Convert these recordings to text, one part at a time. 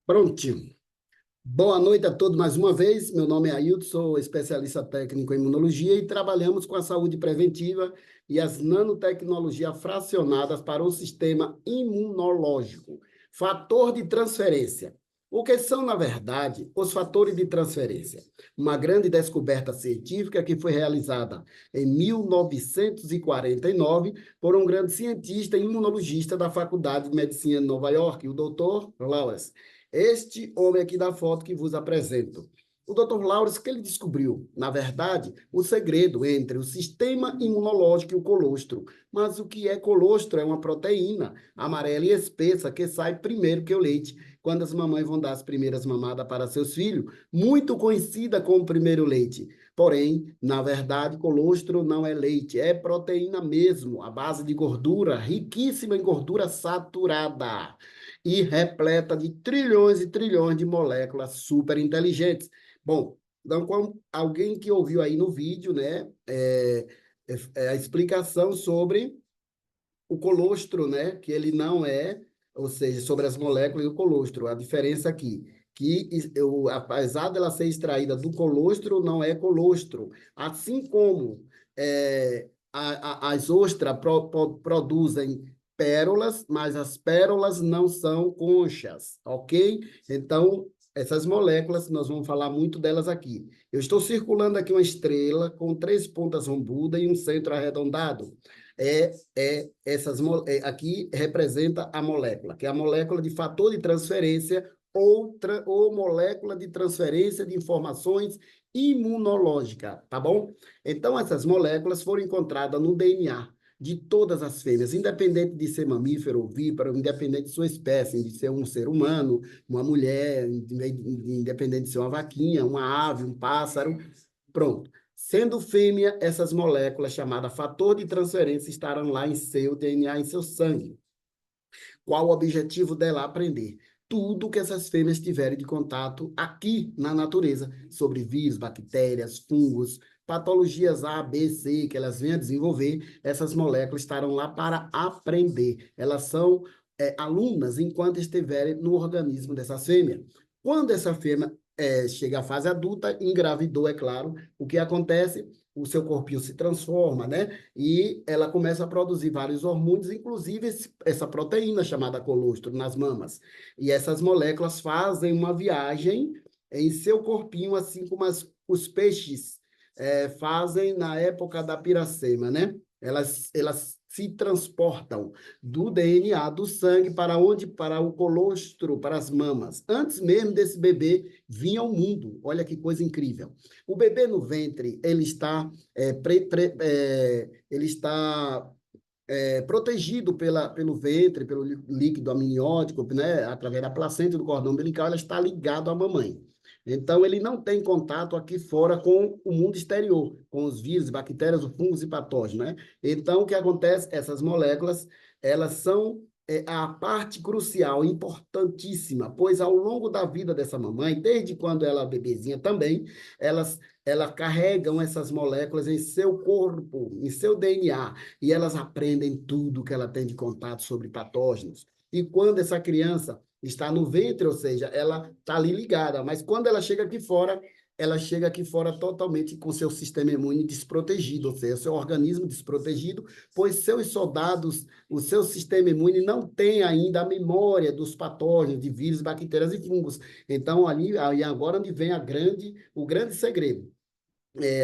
Prontinho. Boa noite a todos mais uma vez. Meu nome é Ailton, sou especialista técnico em imunologia e trabalhamos com a saúde preventiva e as nanotecnologias fracionadas para o sistema imunológico. Fator de transferência. O que são, na verdade, os fatores de transferência? Uma grande descoberta científica que foi realizada em 1949 por um grande cientista e imunologista da Faculdade de Medicina de Nova York, o Dr. Lawrence. Este homem aqui da foto que vos apresento. O Dr. Lawrence, que ele descobriu, na verdade, o segredo entre o sistema imunológico e o colostro. Mas o que é colostro? É uma proteína amarela e espessa que sai primeiro que o leite, quando as mamães vão dar as primeiras mamadas para seus filhos, muito conhecida como primeiro leite. Porém, na verdade, colostro não é leite, é proteína mesmo, à base de gordura, riquíssima em gordura saturada e repleta de trilhões e trilhões de moléculas super inteligentes. Bom, então, como alguém que ouviu aí no vídeo, né, a explicação sobre o colostro, né, que ele não é, ou seja, sobre as moléculas e o colostro. A diferença aqui, que apesar dela ser extraída do colostro, não é colostro. Assim como as ostras produzem pérolas, mas as pérolas não são conchas, ok? Então, essas moléculas, nós vamos falar muito delas aqui. Eu estou circulando aqui uma estrela com 3 pontas rombudas e um centro arredondado. Aqui representa a molécula, que é a molécula de fator de transferência ou molécula de transferência de informações imunológica, tá bom? Então, essas moléculas foram encontradas no DNA de todas as fêmeas, independente de ser mamífero ou ovíparo, independente de sua espécie, de ser um ser humano, uma mulher, independente de ser uma vaquinha, uma ave, um pássaro, pronto. Sendo fêmea, essas moléculas chamadas fator de transferência estarão lá em seu DNA, em seu sangue. Qual o objetivo dela? Aprender tudo que essas fêmeas tiverem de contato aqui na natureza, sobre vírus, bactérias, fungos, patologias A, B, C, que elas venham a desenvolver, essas moléculas estarão lá para aprender. Elas são alunas enquanto estiverem no organismo dessa fêmea. Quando essa fêmea chega à fase adulta, engravidou, é claro, o que acontece? O seu corpinho se transforma, né? E ela começa a produzir vários hormônios, inclusive essa proteína chamada colostro nas mamas. E essas moléculas fazem uma viagem em seu corpinho, assim como os peixes fazem na época da piracema, né? Elas se transportam do DNA, do sangue, para onde? Para o colostro, para as mamas. Antes mesmo desse bebê vir ao mundo. Olha que coisa incrível. O bebê no ventre, ele está protegido pelo ventre, pelo líquido amniótico, né? Através da placenta do cordão umbilical, ela está ligado à mamãe. Então, ele não tem contato aqui fora com o mundo exterior, com os vírus, bactérias, os fungos e patógenos, né? Então, o que acontece? Essas moléculas, elas são a parte crucial, importantíssima, pois ao longo da vida dessa mamãe, desde quando ela é bebezinha também, elas carregam essas moléculas em seu corpo, em seu DNA, e elas aprendem tudo que ela tem de contato sobre patógenos. E quando essa criança está no ventre, ou seja, ela está ali ligada, mas quando ela chega aqui fora totalmente com seu sistema imune desprotegido, ou seja, seu organismo desprotegido, pois seus soldados, o seu sistema imune não tem ainda a memória dos patógenos, de vírus, bactérias e fungos. Então, aí agora onde vem o grande segredo.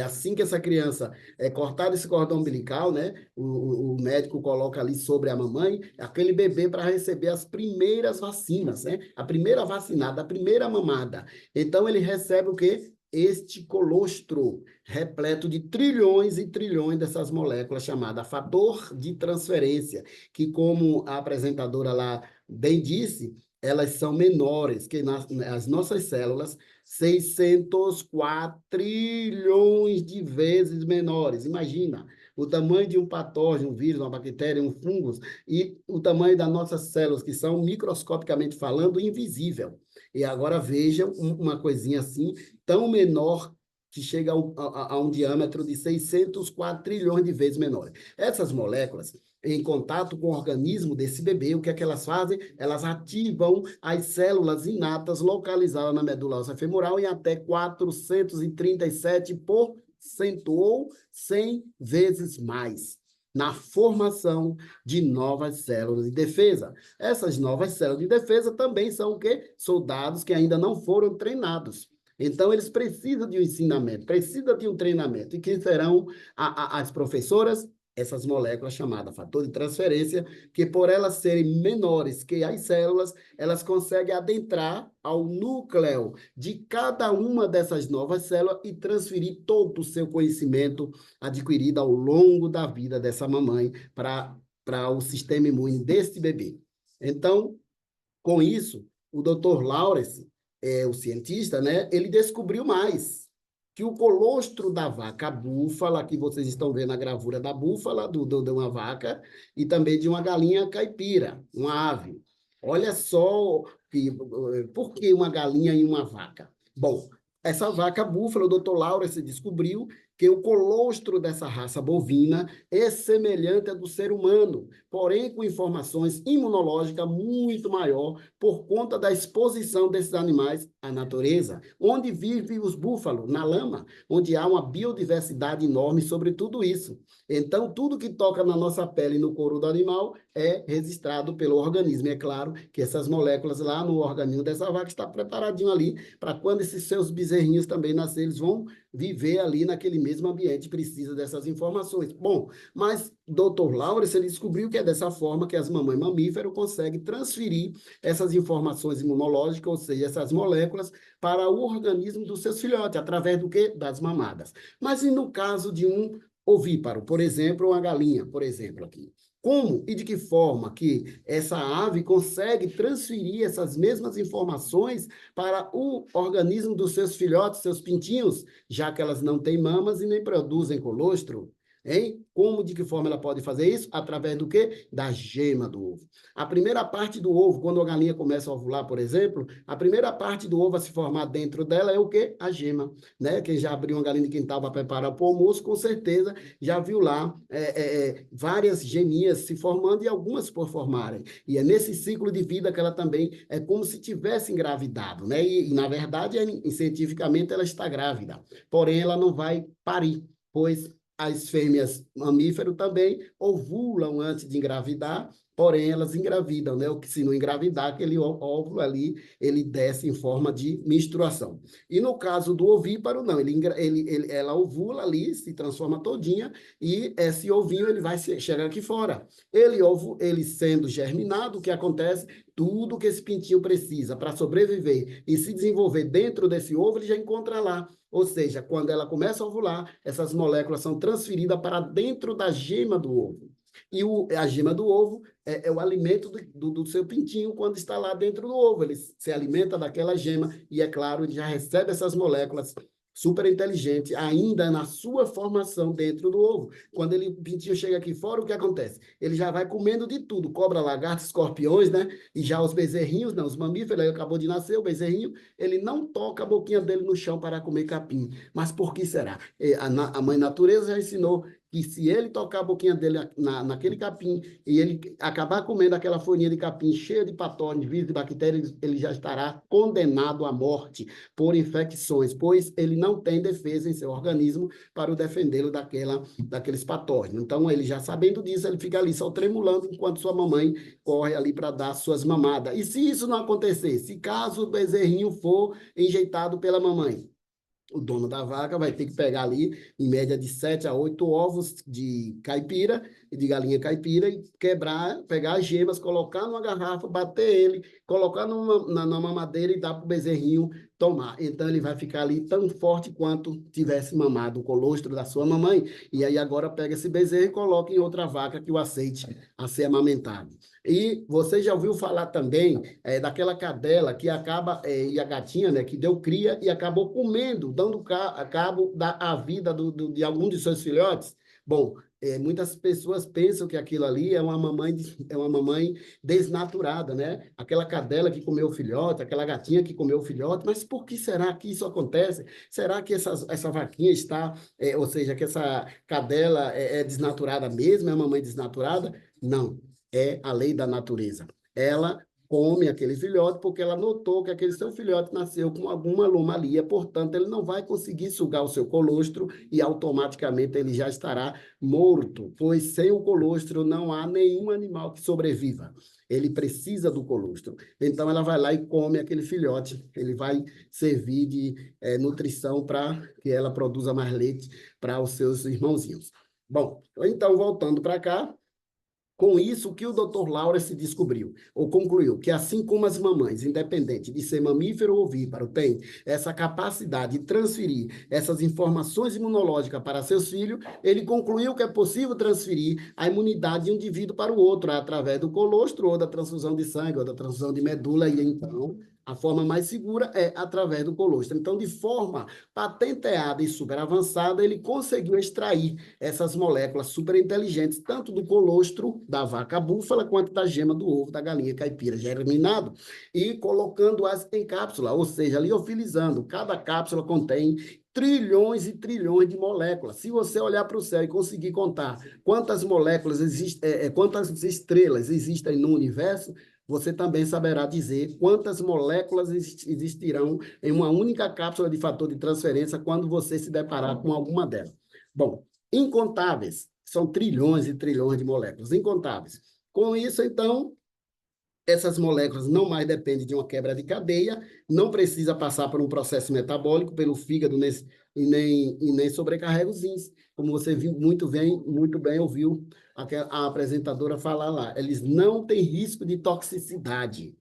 Assim que essa criança é cortada esse cordão umbilical, né? O médico coloca ali sobre a mamãe aquele bebê para receber as primeiras vacinas, né? A primeira vacinada, a primeira mamada. Então ele recebe o quê? Este colostro repleto de trilhões e trilhões dessas moléculas chamada fator de transferência, que como a apresentadora lá bem disse, elas são menores que as nossas células, 604 trilhões de vezes menores. Imagina o tamanho de um patógeno, um vírus, uma bactéria, um fungo, e o tamanho das nossas células, que são, microscopicamente falando, invisível. E agora vejam uma coisinha assim, tão menor, que chega a um diâmetro de 604 trilhões de vezes menor. Essas moléculas, em contato com o organismo desse bebê, o que é que elas fazem? Elas ativam as células inatas localizadas na medula óssea femoral em até 437% ou 100 vezes mais, na formação de novas células de defesa. Essas novas células de defesa também são o quê? Soldados que ainda não foram treinados. Então, eles precisam de um ensinamento, precisam de um treinamento. E quem serão as professoras? Essas moléculas chamadas fator de transferência, que por elas serem menores que as células, elas conseguem adentrar ao núcleo de cada uma dessas novas células e transferir todo o seu conhecimento adquirido ao longo da vida dessa mamãe para o sistema imune desse bebê. Então, com isso, o Dr. Lawrence, o cientista, né, ele descobriu mais que o colostro da vaca búfala, que vocês estão vendo a gravura da búfala, de uma vaca, e também de uma galinha caipira, uma ave. Olha só por que uma galinha e uma vaca? Bom, essa vaca búfala, o Dr. Lawrence descobriu que o colostro dessa raça bovina é semelhante ao do ser humano, porém com informações imunológicas muito maior por conta da exposição desses animais à natureza, onde vivem os búfalos, na lama, onde há uma biodiversidade enorme sobre tudo isso. Então, tudo que toca na nossa pele e no couro do animal é registrado pelo organismo. E é claro que essas moléculas lá no organismo dessa vaca estão preparadinho ali para quando esses seus bezerrinhos também nascerem, eles vão viver ali naquele mesmo ambiente, precisa dessas informações. Bom, mas Dr. Lawrence ele descobriu que é dessa forma que as mamães mamíferos conseguem transferir essas informações imunológicas, ou seja, essas moléculas, para o organismo dos seus filhotes, através do quê? Das mamadas. Mas e no caso de um ovíparo, por exemplo, uma galinha, por exemplo, aqui. Como e de que forma que essa ave consegue transferir essas mesmas informações para o organismo dos seus filhotes, seus pintinhos, já que elas não têm mamas e nem produzem colostro? Hein? Como, de que forma ela pode fazer isso? Através do quê? Da gema do ovo. A primeira parte do ovo, quando a galinha começa a ovular, por exemplo, a primeira parte do ovo a se formar dentro dela é o quê? A gema, né? Quem já abriu uma galinha de quintal para preparar para o almoço, com certeza já viu lá várias geminhas se formando e algumas por formarem. E é nesse ciclo de vida que ela também é como se tivesse engravidado, né? E na verdade, cientificamente, ela está grávida. Porém, ela não vai parir, pois as fêmeas mamíferos também ovulam antes de engravidar, porém elas engravidam, né? O que se não engravidar, aquele óvulo ali, ele desce em forma de menstruação. E no caso do ovíparo, não, ela ovula ali, se transforma todinha, e esse ovinho ele vai chegar aqui fora. Ele sendo germinado, o que acontece? Tudo que esse pintinho precisa para sobreviver e se desenvolver dentro desse ovo, ele já encontra lá. Ou seja, quando ela começa a ovular, essas moléculas são transferidas para dentro da gema do ovo. E a gema do ovo é o alimento do seu pintinho quando está lá dentro do ovo. Ele se alimenta daquela gema e, é claro, ele já recebe essas moléculas super inteligente, ainda na sua formação dentro do ovo. Quando o pintinho chega aqui fora, o que acontece? Ele já vai comendo de tudo, cobra, lagarto, escorpiões, né? E já os bezerrinhos, não, os mamíferos, ele acabou de nascer, o bezerrinho, ele não toca a boquinha dele no chão para comer capim. Mas por que será? A mãe natureza já ensinou que se ele tocar a boquinha dele naquele capim e ele acabar comendo aquela folhinha de capim cheia de patógenos, vírus e bactérias, ele já estará condenado à morte por infecções, pois ele não tem defesa em seu organismo para o defendê-lo daqueles patógenos. Então, ele já sabendo disso, ele fica ali só tremulando enquanto sua mamãe corre ali para dar suas mamadas. E se isso não acontecer, se caso o bezerrinho for enjeitado pela mamãe, o dono da vaca vai ter que pegar ali, em média, de 7 a 8 ovos de caipira, de galinha caipira, e pegar as gemas, colocar numa garrafa, bater ele, colocar na mamadeira e dar para o bezerrinho tomar. Então, ele vai ficar ali tão forte quanto tivesse mamado o colostro da sua mamãe. E aí, agora, pega esse bezerro e coloca em outra vaca que o aceite a ser amamentado. E você já ouviu falar também daquela cadela que acaba, e a gatinha, né, que deu cria e acabou comendo, dando cabo da vida de algum de seus filhotes? Bom, muitas pessoas pensam que aquilo ali é uma mamãe desnaturada, né? Aquela cadela que comeu o filhote, aquela gatinha que comeu o filhote, mas por que será que isso acontece? Será que essa vaquinha está, ou seja, que essa cadela é desnaturada mesmo, é uma mamãe desnaturada? Não, é a lei da natureza. Ela come aquele filhote porque ela notou que aquele seu filhote nasceu com alguma anomalia, portanto, ele não vai conseguir sugar o seu colostro e automaticamente ele já estará morto, pois sem o colostro não há nenhum animal que sobreviva. Ele precisa do colostro. Então, ela vai lá e come aquele filhote. Ele vai servir de nutrição para que ela produza mais leite para os seus irmãozinhos. Bom, então, voltando para cá, com isso, o que o Dr. Lawrence descobriu, ou concluiu, que assim como as mamães, independente de ser mamífero ou ovíparo, têm essa capacidade de transferir essas informações imunológicas para seus filhos, ele concluiu que é possível transferir a imunidade de um indivíduo para o outro, através do colostro, ou da transfusão de sangue, ou da transfusão de medula, e então a forma mais segura é através do colostro. Então, de forma patenteada e super avançada, ele conseguiu extrair essas moléculas super inteligentes, tanto do colostro da vaca búfala, quanto da gema do ovo da galinha caipira germinado, e colocando-as em cápsula, ou seja, liofilizando. Cada cápsula contém trilhões e trilhões de moléculas. Se você olhar para o céu e conseguir contar quantas moléculas existem, quantas estrelas existem no universo, você também saberá dizer quantas moléculas existirão em uma única cápsula de fator de transferência quando você se deparar com alguma delas. Bom, incontáveis, são trilhões e trilhões de moléculas, incontáveis. Com isso, então, essas moléculas não mais dependem de uma quebra de cadeia, não precisa passar por um processo metabólico pelo fígado e nem sobrecarrega os rins. Como você viu muito bem ouviu a apresentadora falar lá, eles não têm risco de toxicidade.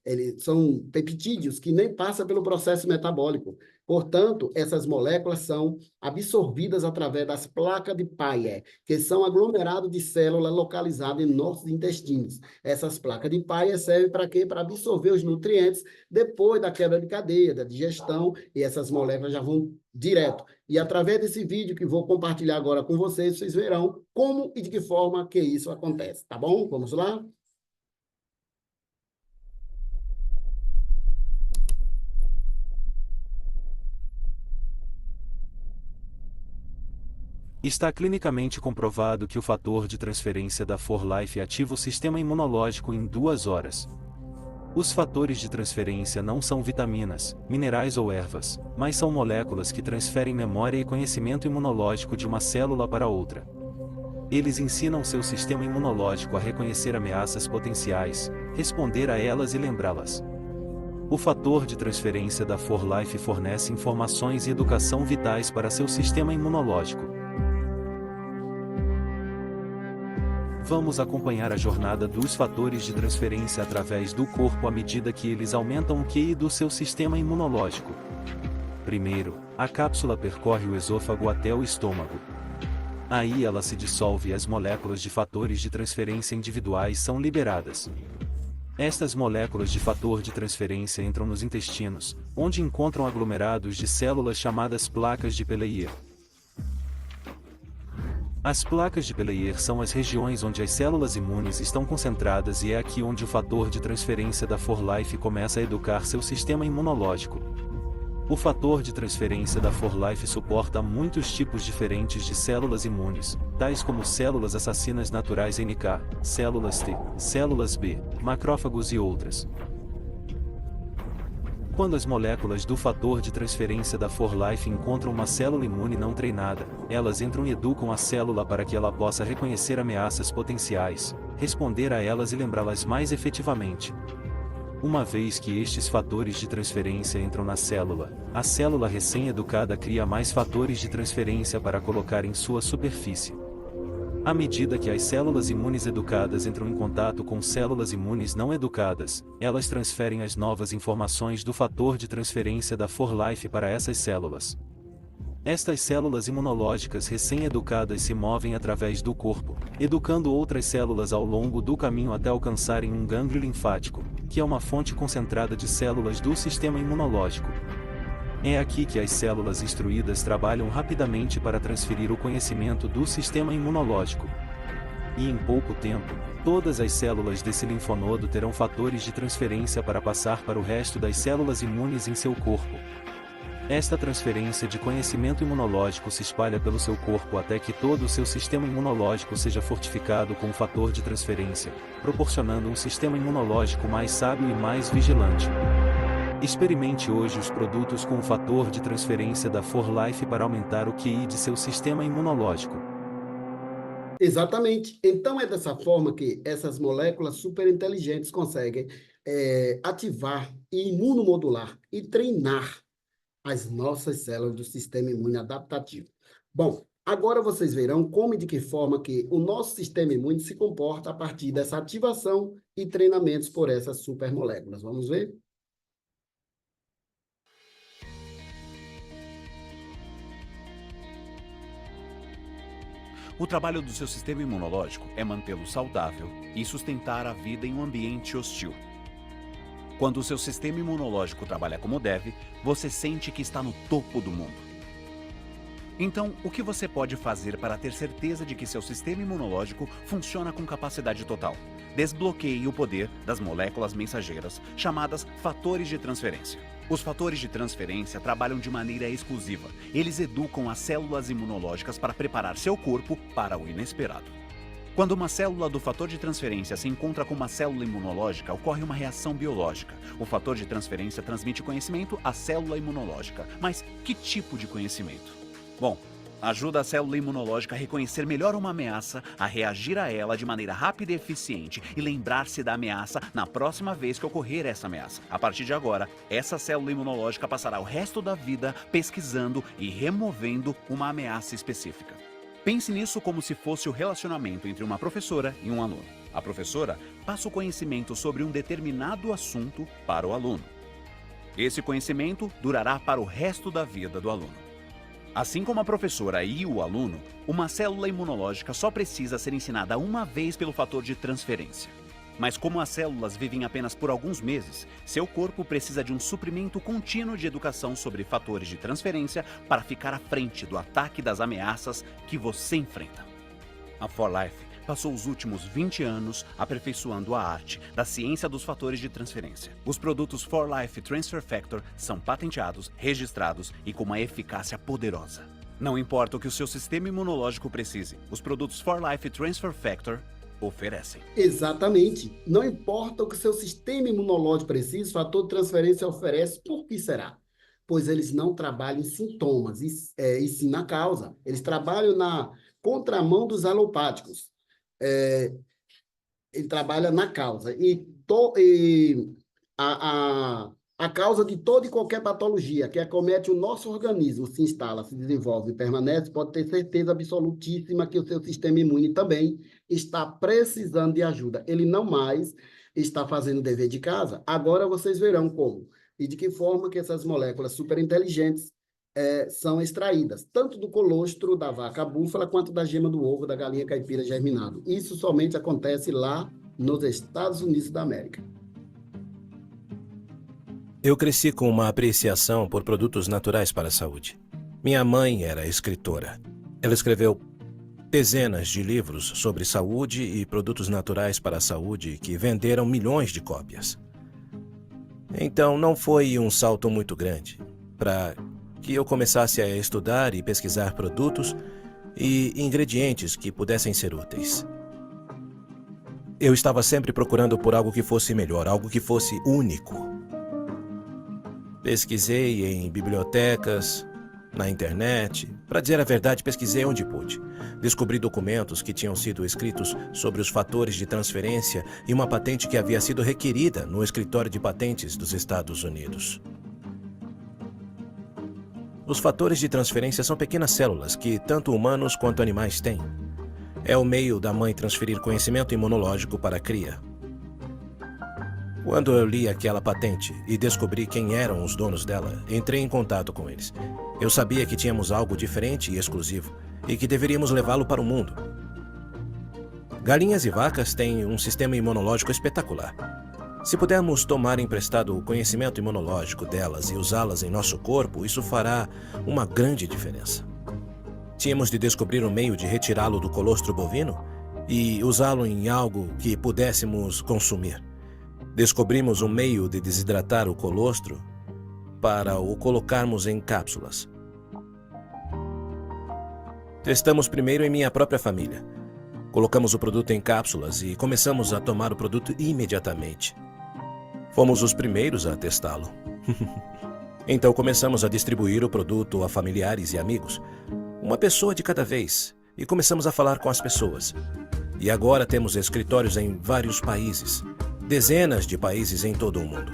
Eles são peptídeos que nem passam pelo processo metabólico. Portanto, essas moléculas são absorvidas através das placas de Peyer, que são aglomerados de células localizadas em nossos intestinos. Essas placas de Peyer servem para quê? Para absorver os nutrientes depois da quebra de cadeia, da digestão, e essas moléculas já vão direto. E através desse vídeo que vou compartilhar agora com vocês, vocês verão como e de que forma que isso acontece, tá bom? Vamos lá? Está clinicamente comprovado que o fator de transferência da 4-Life ativa o sistema imunológico em 2 horas. Os fatores de transferência não são vitaminas, minerais ou ervas, mas são moléculas que transferem memória e conhecimento imunológico de uma célula para outra. Eles ensinam seu sistema imunológico a reconhecer ameaças potenciais, responder a elas e lembrá-las. O fator de transferência da 4-Life fornece informações e educação vitais para seu sistema imunológico. Vamos acompanhar a jornada dos fatores de transferência através do corpo à medida que eles aumentam o QI do seu sistema imunológico. Primeiro, a cápsula percorre o esôfago até o estômago. Aí ela se dissolve e as moléculas de fatores de transferência individuais são liberadas. Estas moléculas de fator de transferência entram nos intestinos, onde encontram aglomerados de células chamadas placas de Peyer. As placas de Peyer são as regiões onde as células imunes estão concentradas e é aqui onde o fator de transferência da 4-Life começa a educar seu sistema imunológico. O fator de transferência da 4-Life suporta muitos tipos diferentes de células imunes, tais como células assassinas naturais NK, células T, células B, macrófagos e outras. Quando as moléculas do fator de transferência da 4-Life encontram uma célula imune não treinada, elas entram e educam a célula para que ela possa reconhecer ameaças potenciais, responder a elas e lembrá-las mais efetivamente. Uma vez que estes fatores de transferência entram na célula, a célula recém-educada cria mais fatores de transferência para colocar em sua superfície. À medida que as células imunes educadas entram em contato com células imunes não educadas, elas transferem as novas informações do fator de transferência da 4-Life para essas células. Estas células imunológicas recém-educadas se movem através do corpo, educando outras células ao longo do caminho até alcançarem um gânglio linfático, que é uma fonte concentrada de células do sistema imunológico. É aqui que as células instruídas trabalham rapidamente para transferir o conhecimento do sistema imunológico. E em pouco tempo, todas as células desse linfonodo terão fatores de transferência para passar para o resto das células imunes em seu corpo. Esta transferência de conhecimento imunológico se espalha pelo seu corpo até que todo o seu sistema imunológico seja fortificado com o fator de transferência, proporcionando um sistema imunológico mais sábio e mais vigilante. Experimente hoje os produtos com o fator de transferência da 4Life para aumentar o QI de seu sistema imunológico. Exatamente. Então, é dessa forma que essas moléculas superinteligentes conseguem ativar e imunomodular e treinar as nossas células do sistema imune adaptativo. Bom, agora vocês verão como e de que forma que o nosso sistema imune se comporta a partir dessa ativação e treinamentos por essas supermoléculas. Vamos ver? O trabalho do seu sistema imunológico é mantê-lo saudável e sustentar a vida em um ambiente hostil. Quando o seu sistema imunológico trabalha como deve, você sente que está no topo do mundo. Então, o que você pode fazer para ter certeza de que seu sistema imunológico funciona com capacidade total? Desbloqueie o poder das moléculas mensageiras, chamadas fatores de transferência. Os fatores de transferência trabalham de maneira exclusiva. Eles educam as células imunológicas para preparar seu corpo para o inesperado. Quando uma célula do fator de transferência se encontra com uma célula imunológica, ocorre uma reação biológica. O fator de transferência transmite conhecimento à célula imunológica. Mas que tipo de conhecimento? Bom, ajuda a célula imunológica a reconhecer melhor uma ameaça, a reagir a ela de maneira rápida e eficiente e lembrar-se da ameaça na próxima vez que ocorrer essa ameaça. A partir de agora, essa célula imunológica passará o resto da vida pesquisando e removendo uma ameaça específica. Pense nisso como se fosse o relacionamento entre uma professora e um aluno. A professora passa o conhecimento sobre um determinado assunto para o aluno. Esse conhecimento durará para o resto da vida do aluno. Assim como a professora e o aluno, uma célula imunológica só precisa ser ensinada uma vez pelo fator de transferência. Mas como as células vivem apenas por alguns meses, seu corpo precisa de um suprimento contínuo de educação sobre fatores de transferência para ficar à frente do ataque das ameaças que você enfrenta. A 4Life passou os últimos 20 anos aperfeiçoando a arte da ciência dos fatores de transferência. Os produtos 4Life Transfer Factor são patenteados, registrados e com uma eficácia poderosa. Não importa o que o seu sistema imunológico precise, os produtos 4Life Transfer Factor oferecem. Exatamente. Não importa o que seu sistema imunológico precisa, o fator de transferência oferece. Por que será? Pois eles não trabalham em sintomas, e sim na causa. Eles trabalham na contramão dos alopáticos. Ele trabalha na causa. A causa de toda e qualquer patologia que acomete o nosso organismo se instala, se desenvolve e permanece, pode ter certeza absolutíssima que o seu sistema imune também está precisando de ajuda. Ele não mais está fazendo o dever de casa. Agora vocês verão como e de que forma que essas moléculas superinteligentes são extraídas, tanto do colostro da vaca búfala, quanto da gema do ovo da galinha caipira germinado. Isso somente acontece lá nos Estados Unidos da América. Eu cresci com uma apreciação por produtos naturais para a saúde. Minha mãe era escritora. Ela escreveu dezenas de livros sobre saúde e produtos naturais para a saúde que venderam milhões de cópias. Então, não foi um salto muito grande para que eu começasse a estudar e pesquisar produtos e ingredientes que pudessem ser úteis. Eu estava sempre procurando por algo que fosse melhor, algo que fosse único. Pesquisei em bibliotecas, na internet. Para dizer a verdade, pesquisei onde pude. Descobri documentos que tinham sido escritos sobre os fatores de transferência e uma patente que havia sido requerida no escritório de patentes dos Estados Unidos. Os fatores de transferência são pequenas células que tanto humanos quanto animais têm. É o meio da mãe transferir conhecimento imunológico para a cria. Quando eu li aquela patente e descobri quem eram os donos dela, entrei em contato com eles. Eu sabia que tínhamos algo diferente e exclusivo e que deveríamos levá-lo para o mundo. Galinhas e vacas têm um sistema imunológico espetacular. Se pudermos tomar emprestado o conhecimento imunológico delas e usá-las em nosso corpo, isso fará uma grande diferença. Tínhamos de descobrir um meio de retirá-lo do colostro bovino e usá-lo em algo que pudéssemos consumir. Descobrimos um meio de desidratar o colostro para o colocarmos em cápsulas. Testamos primeiro em minha própria família. Colocamos o produto em cápsulas e começamos a tomar o produto imediatamente. Fomos os primeiros a testá-lo. Então começamos a distribuir o produto a familiares e amigos, uma pessoa de cada vez, e começamos a falar com as pessoas. E agora temos escritórios em vários países, dezenas de países em todo o mundo,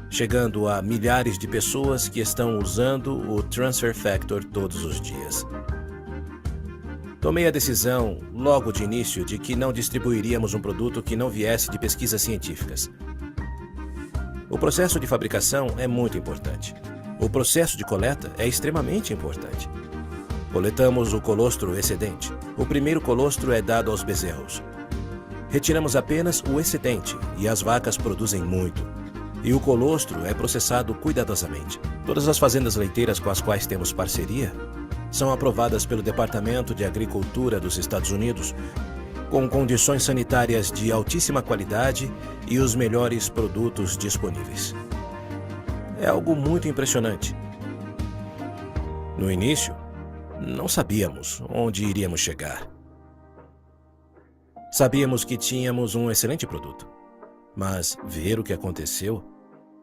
chegando a milhares de pessoas que estão usando o Transfer Factor todos os dias. Tomei a decisão, logo de início, de que não distribuiríamos um produto que não viesse de pesquisas científicas. O processo de fabricação é muito importante. O processo de coleta é extremamente importante. Coletamos o colostro excedente. O primeiro colostro é dado aos bezerros. Retiramos apenas o excedente e as vacas produzem muito. E o colostro é processado cuidadosamente. Todas as fazendas leiteiras com as quais temos parceria são aprovadas pelo Departamento de Agricultura dos Estados Unidos com condições sanitárias de altíssima qualidade e os melhores produtos disponíveis. É algo muito impressionante. No início, não sabíamos onde iríamos chegar. Sabíamos que tínhamos um excelente produto, mas ver o que aconteceu,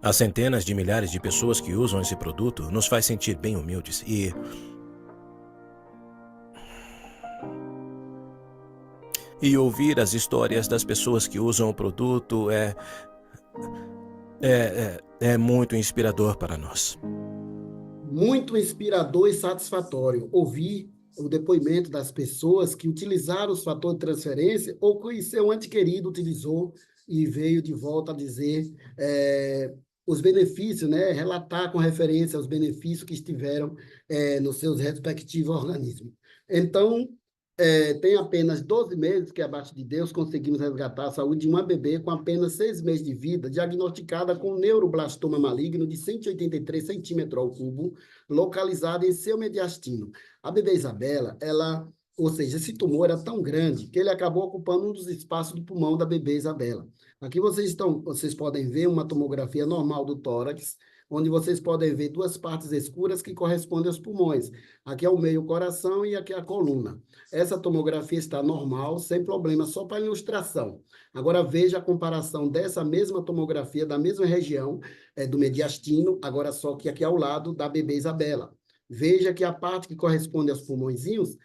as centenas de milhares de pessoas que usam esse produto, nos faz sentir bem humildes E ouvir as histórias das pessoas que usam o produto é muito inspirador para nós. Muito inspirador e satisfatório ouvir o depoimento das pessoas que utilizaram os fatores de transferência ou que seu ente querido utilizou e veio de volta a dizer os benefícios, né? Relatar com referência aos benefícios que estiveram nos seus respectivos organismos. Então, tem apenas 12 meses que, abaixo de Deus, conseguimos resgatar a saúde de uma bebê com apenas 6 meses de vida, diagnosticada com neuroblastoma maligno de 183 centímetros ao cubo, localizado em seu mediastino. A bebê Isabela, ou seja, esse tumor era tão grande que ele acabou ocupando um dos espaços do pulmão da bebê Isabela. Aqui vocês podem ver uma tomografia normal do tórax, onde vocês podem ver duas partes escuras que correspondem aos pulmões. Aqui é o meio coração e aqui é a coluna. Essa tomografia está normal, sem problema, só para ilustração. Agora veja a comparação dessa mesma tomografia, da mesma região do mediastino, agora só que aqui ao lado da bebê Isabela. Veja que a parte que corresponde aos pulmõezinhos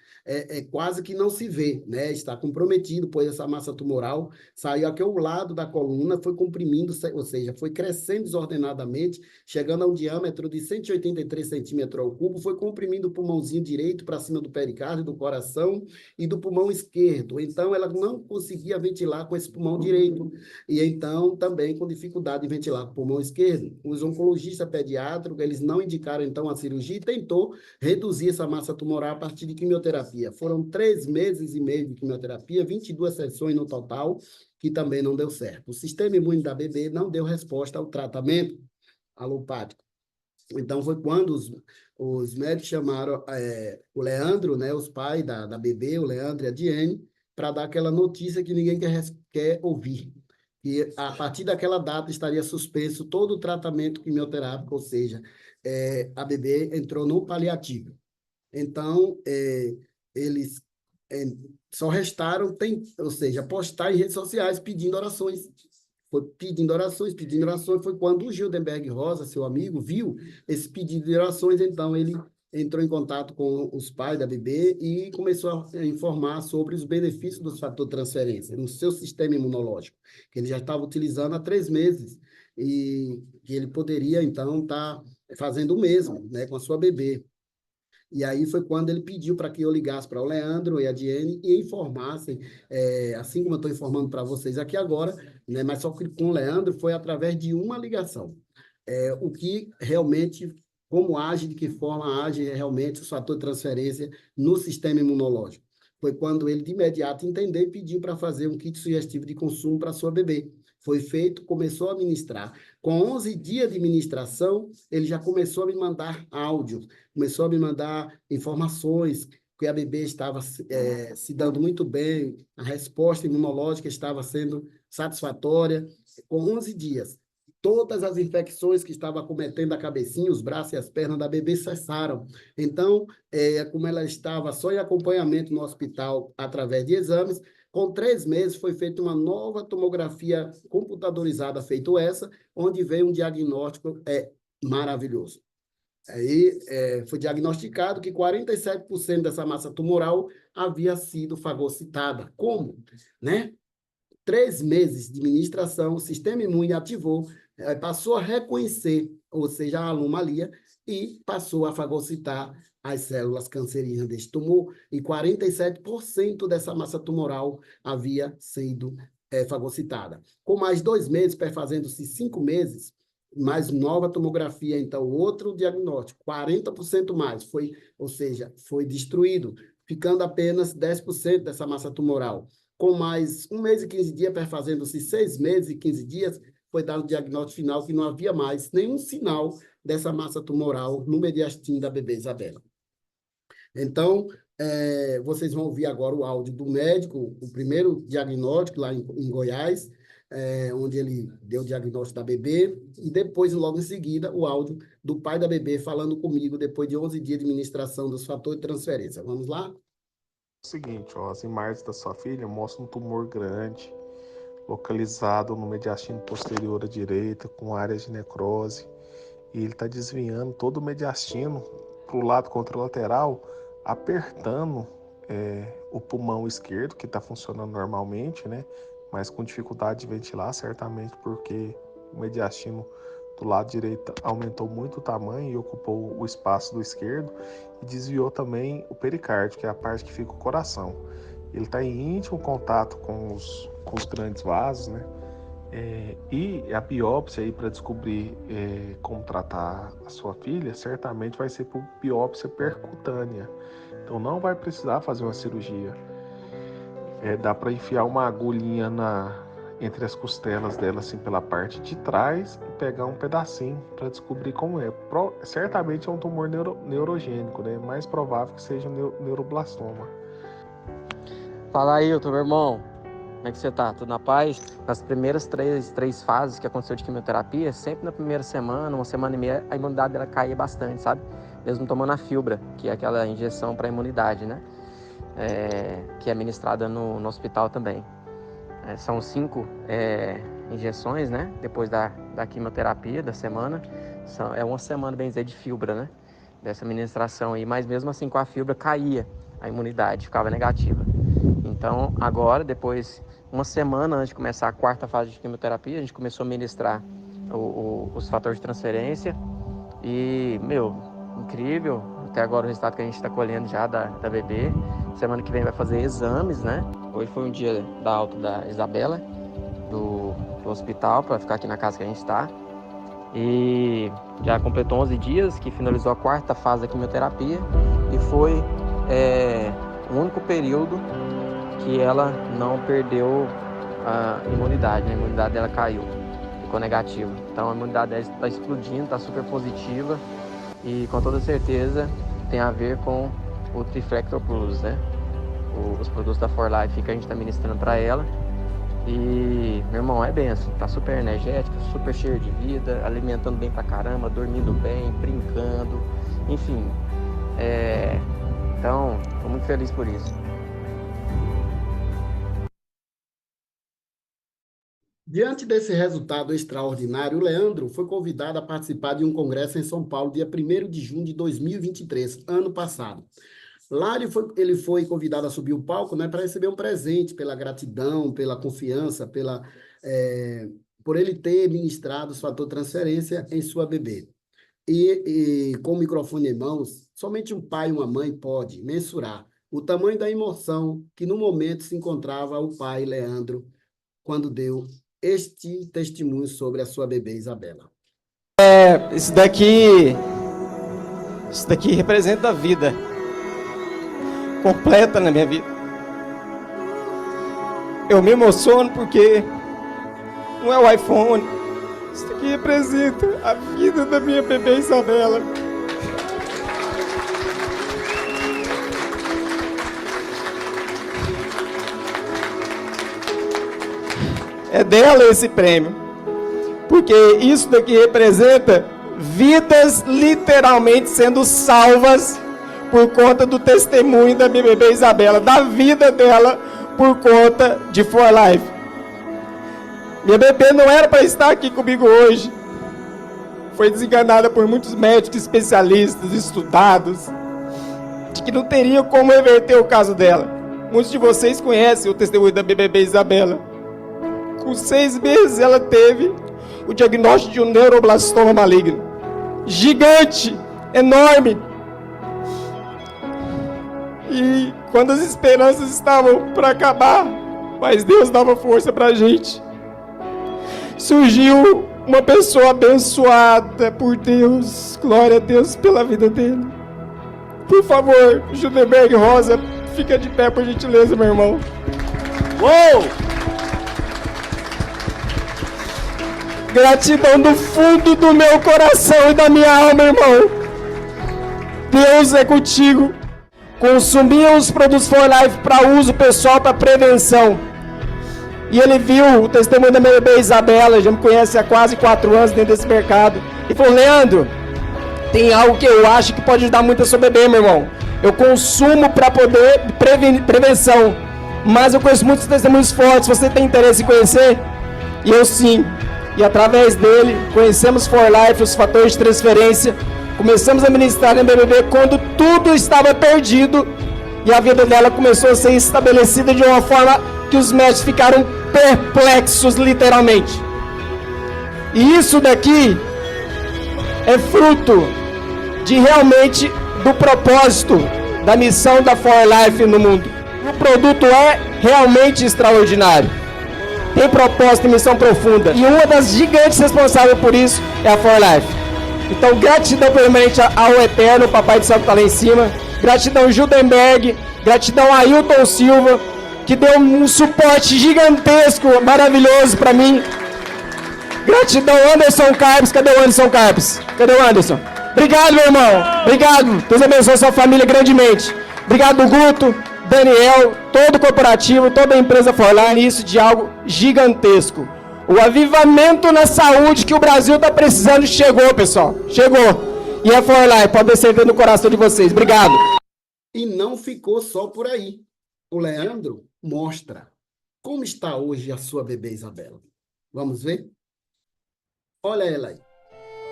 quase que não se vê, né? Está comprometido, pois essa massa tumoral saiu aqui ao lado da coluna, foi comprimindo, ou seja, foi crescendo desordenadamente, chegando a um diâmetro de 183 centímetros ao cubo, foi comprimindo o pulmãozinho direito para cima do pericárdio, do coração e do pulmão esquerdo. Então, ela não conseguia ventilar com esse pulmão direito, e então também com dificuldade de ventilar com o pulmão esquerdo. Os oncologistas pediátricos, eles não indicaram então a cirurgia e tentou reduzir essa massa tumoral a partir de quimioterapia. Foram 3 meses e meio de quimioterapia, 22 sessões no total, que também não deu certo. O sistema imune da bebê não deu resposta ao tratamento alopático. Então, foi quando os médicos chamaram o Leandro, né, os pais da bebê, o Leandro e a Diane, para dar aquela notícia que ninguém quer ouvir. E a partir daquela data estaria suspenso todo o tratamento quimioterápico, ou seja, a bebê entrou no paliativo. Então, eles só restaram, ou seja, postar em redes sociais pedindo orações. Foi pedindo orações. Foi quando o Gildenberg Rosa, seu amigo, viu esse pedido de orações, então ele entrou em contato com os pais da bebê e começou a informar sobre os benefícios do fator de transferência no seu sistema imunológico, que ele já estava utilizando há 3 meses e que ele poderia, então, estar fazendo o mesmo, né, com a sua bebê. E aí foi quando ele pediu para que eu ligasse para o Leandro e a Diane e informassem, assim como eu estou informando para vocês aqui agora, né, mas só que com o Leandro foi através de uma ligação. O que realmente, como age, de que forma age realmente o fator de transferência no sistema imunológico. Foi quando ele, de imediato, entendeu e pediu para fazer um kit sugestivo de consumo para sua bebê. Foi feito, começou a ministrar. Com 11 dias de ministração, ele já começou a me mandar áudios, começou a me mandar informações, que a bebê estava se dando muito bem, a resposta imunológica estava sendo satisfatória. Com 11 dias, todas as infecções que estavam acometendo a cabecinha, os braços e as pernas da bebê cessaram. Então, como ela estava só em acompanhamento no hospital através de exames, com 3 meses foi feita uma nova tomografia computadorizada, feito essa, onde veio um diagnóstico maravilhoso. Aí foi diagnosticado que 47% dessa massa tumoral havia sido fagocitada. Como? Né? 3 meses de ministração, o sistema imune ativou, passou a reconhecer, ou seja, a anomalia, e passou a fagocitar as células cancerígenas deste tumor, e 47% dessa massa tumoral havia sido fagocitada. Com mais 2 meses, perfazendo-se 5 meses, mais nova tomografia, então, outro diagnóstico, 40% mais, ou seja, foi destruído, ficando apenas 10% dessa massa tumoral. Com mais 1 mês e 15 dias, perfazendo-se 6 meses e 15 dias, foi dado o diagnóstico final que não havia mais nenhum sinal dessa massa tumoral no mediastino da bebê Isabela. Então, vocês vão ouvir agora o áudio do médico, o primeiro diagnóstico lá em Goiás, onde ele deu o diagnóstico da bebê, e depois, logo em seguida, o áudio do pai da bebê falando comigo depois de 11 dias de administração dos fatores de transferência. Vamos lá? Seguinte, ó, as imagens da sua filha mostram um tumor grande, localizado no mediastino posterior à direita, com áreas de necrose, e ele está desviando todo o mediastino para o lado contralateral, apertando o pulmão esquerdo, que está funcionando normalmente, né? Mas com dificuldade de ventilar, certamente porque o mediastino do lado direito aumentou muito o tamanho e ocupou o espaço do esquerdo, e desviou também o pericárdio, que é a parte que fica o coração. Ele está em íntimo contato com os grandes vasos, né? E a biópsia aí para descobrir como tratar a sua filha, certamente vai ser por biópsia percutânea. Então não vai precisar fazer uma cirurgia. Dá para enfiar uma agulhinha entre as costelas dela, assim, pela parte de trás, e pegar um pedacinho para descobrir como é. Certamente é um tumor neurogênico, né? Mais provável que seja um neuroblastoma. Fala aí, meu irmão. Como é que você tá? Tudo na paz? Nas primeiras três fases que aconteceu de quimioterapia, sempre na primeira semana, 1 semana e meia, a imunidade dela caía bastante, sabe? Mesmo tomando a fibra, que é aquela injeção para imunidade, né? Que é administrada no hospital também. São 5 injeções, né? Depois da quimioterapia, da semana. É 1 semana, bem dizer, de fibra, né? Dessa administração aí. Mas mesmo assim, com a fibra, caía a imunidade, ficava negativa. Então, agora, depois, 1 semana antes de começar a 4ª fase de quimioterapia, a gente começou a ministrar os fatores de transferência. E, incrível. Até agora o resultado que a gente está colhendo já da bebê. Semana que vem vai fazer exames, né? Hoje foi um dia da alta da Isabela, do hospital, para ficar aqui na casa que a gente está. E já completou 11 dias, que finalizou a 4ª fase da quimioterapia. E foi o único período que ela não perdeu a imunidade, né? A imunidade dela caiu, ficou negativa. Então a imunidade dela está explodindo, está super positiva e com toda certeza tem a ver com o Triflector Plus, né? Os produtos da For Life que a gente está ministrando para ela. E meu irmão, é benção, tá super energética, super cheio de vida, alimentando bem pra caramba, dormindo bem, brincando, enfim. Então, tô muito feliz por isso. Diante desse resultado extraordinário, o Leandro foi convidado a participar de um congresso em São Paulo, dia 1º de junho de 2023, ano passado. Lá ele foi convidado a subir o palco, né, para receber um presente pela gratidão, pela confiança, por ele ter ministrado o fator de transferência em sua bebê. E com o microfone em mãos, somente um pai e uma mãe pode mensurar o tamanho da emoção que no momento se encontrava o pai Leandro quando deu este testemunho sobre a sua bebê Isabela. Isso daqui representa a vida completa na minha vida. Eu me emociono porque não é o iPhone. Isso aqui representa a vida da minha bebê Isabela. É dela esse prêmio, porque isso daqui representa vidas literalmente sendo salvas por conta do testemunho da minha bebê Isabela, da vida dela por conta de For Life. Minha bebê não era para estar aqui comigo hoje. Foi desenganada por muitos médicos especialistas, estudados, de que não teriam como reverter o caso dela. Muitos de vocês conhecem o testemunho da minha bebê Isabela. Com 6 meses ela teve o diagnóstico de um neuroblastoma maligno. Gigante, enorme. E quando as esperanças estavam para acabar, mas Deus dava força para a gente. Surgiu uma pessoa abençoada por Deus. Glória a Deus pela vida dele. Por favor, Judenberg Rosa, fica de pé por gentileza, meu irmão. Uou! Gratidão do fundo do meu coração e da minha alma, irmão. Deus é contigo. Consumia os produtos For Life para uso pessoal, para prevenção. E ele viu o testemunho da minha bebê Isabela, já me conhece há quase 4 anos dentro desse mercado. E falou: Leandro, tem algo que eu acho que pode ajudar muito a sua bebê, meu irmão. Eu consumo para poder prevenção, mas eu conheço muitos testemunhos fortes. Você tem interesse em conhecer? E eu sim. E através dele, conhecemos For Life, os fatores de transferência. Começamos a ministrar na BBB quando tudo estava perdido. E a vida dela começou a ser estabelecida de uma forma que os médicos ficaram perplexos, literalmente. E isso daqui é fruto de realmente do propósito da missão da For Life no mundo. O produto é realmente extraordinário. Tem propósito e missão profunda. E uma das gigantes responsáveis por isso é a For Life. Então, gratidão primeiramente ao Eterno, Papai do Céu que está lá em cima. Gratidão Judenberg. Gratidão a Ailton Silva, que deu um suporte gigantesco, maravilhoso para mim. Gratidão Anderson Carpes. Cadê o Anderson Carpes? Cadê o Anderson? Obrigado, meu irmão. Obrigado. Deus abençoe sua família grandemente. Obrigado, Guto, Daniel, todo o corporativo, toda a empresa For Life. Isso de algo gigantesco. O avivamento na saúde que o Brasil está precisando chegou, pessoal. Chegou. E a For Life pode ter certeza no coração de vocês. Obrigado. E não ficou só por aí. O Leandro mostra como está hoje a sua bebê Isabela. Vamos ver? Olha ela aí.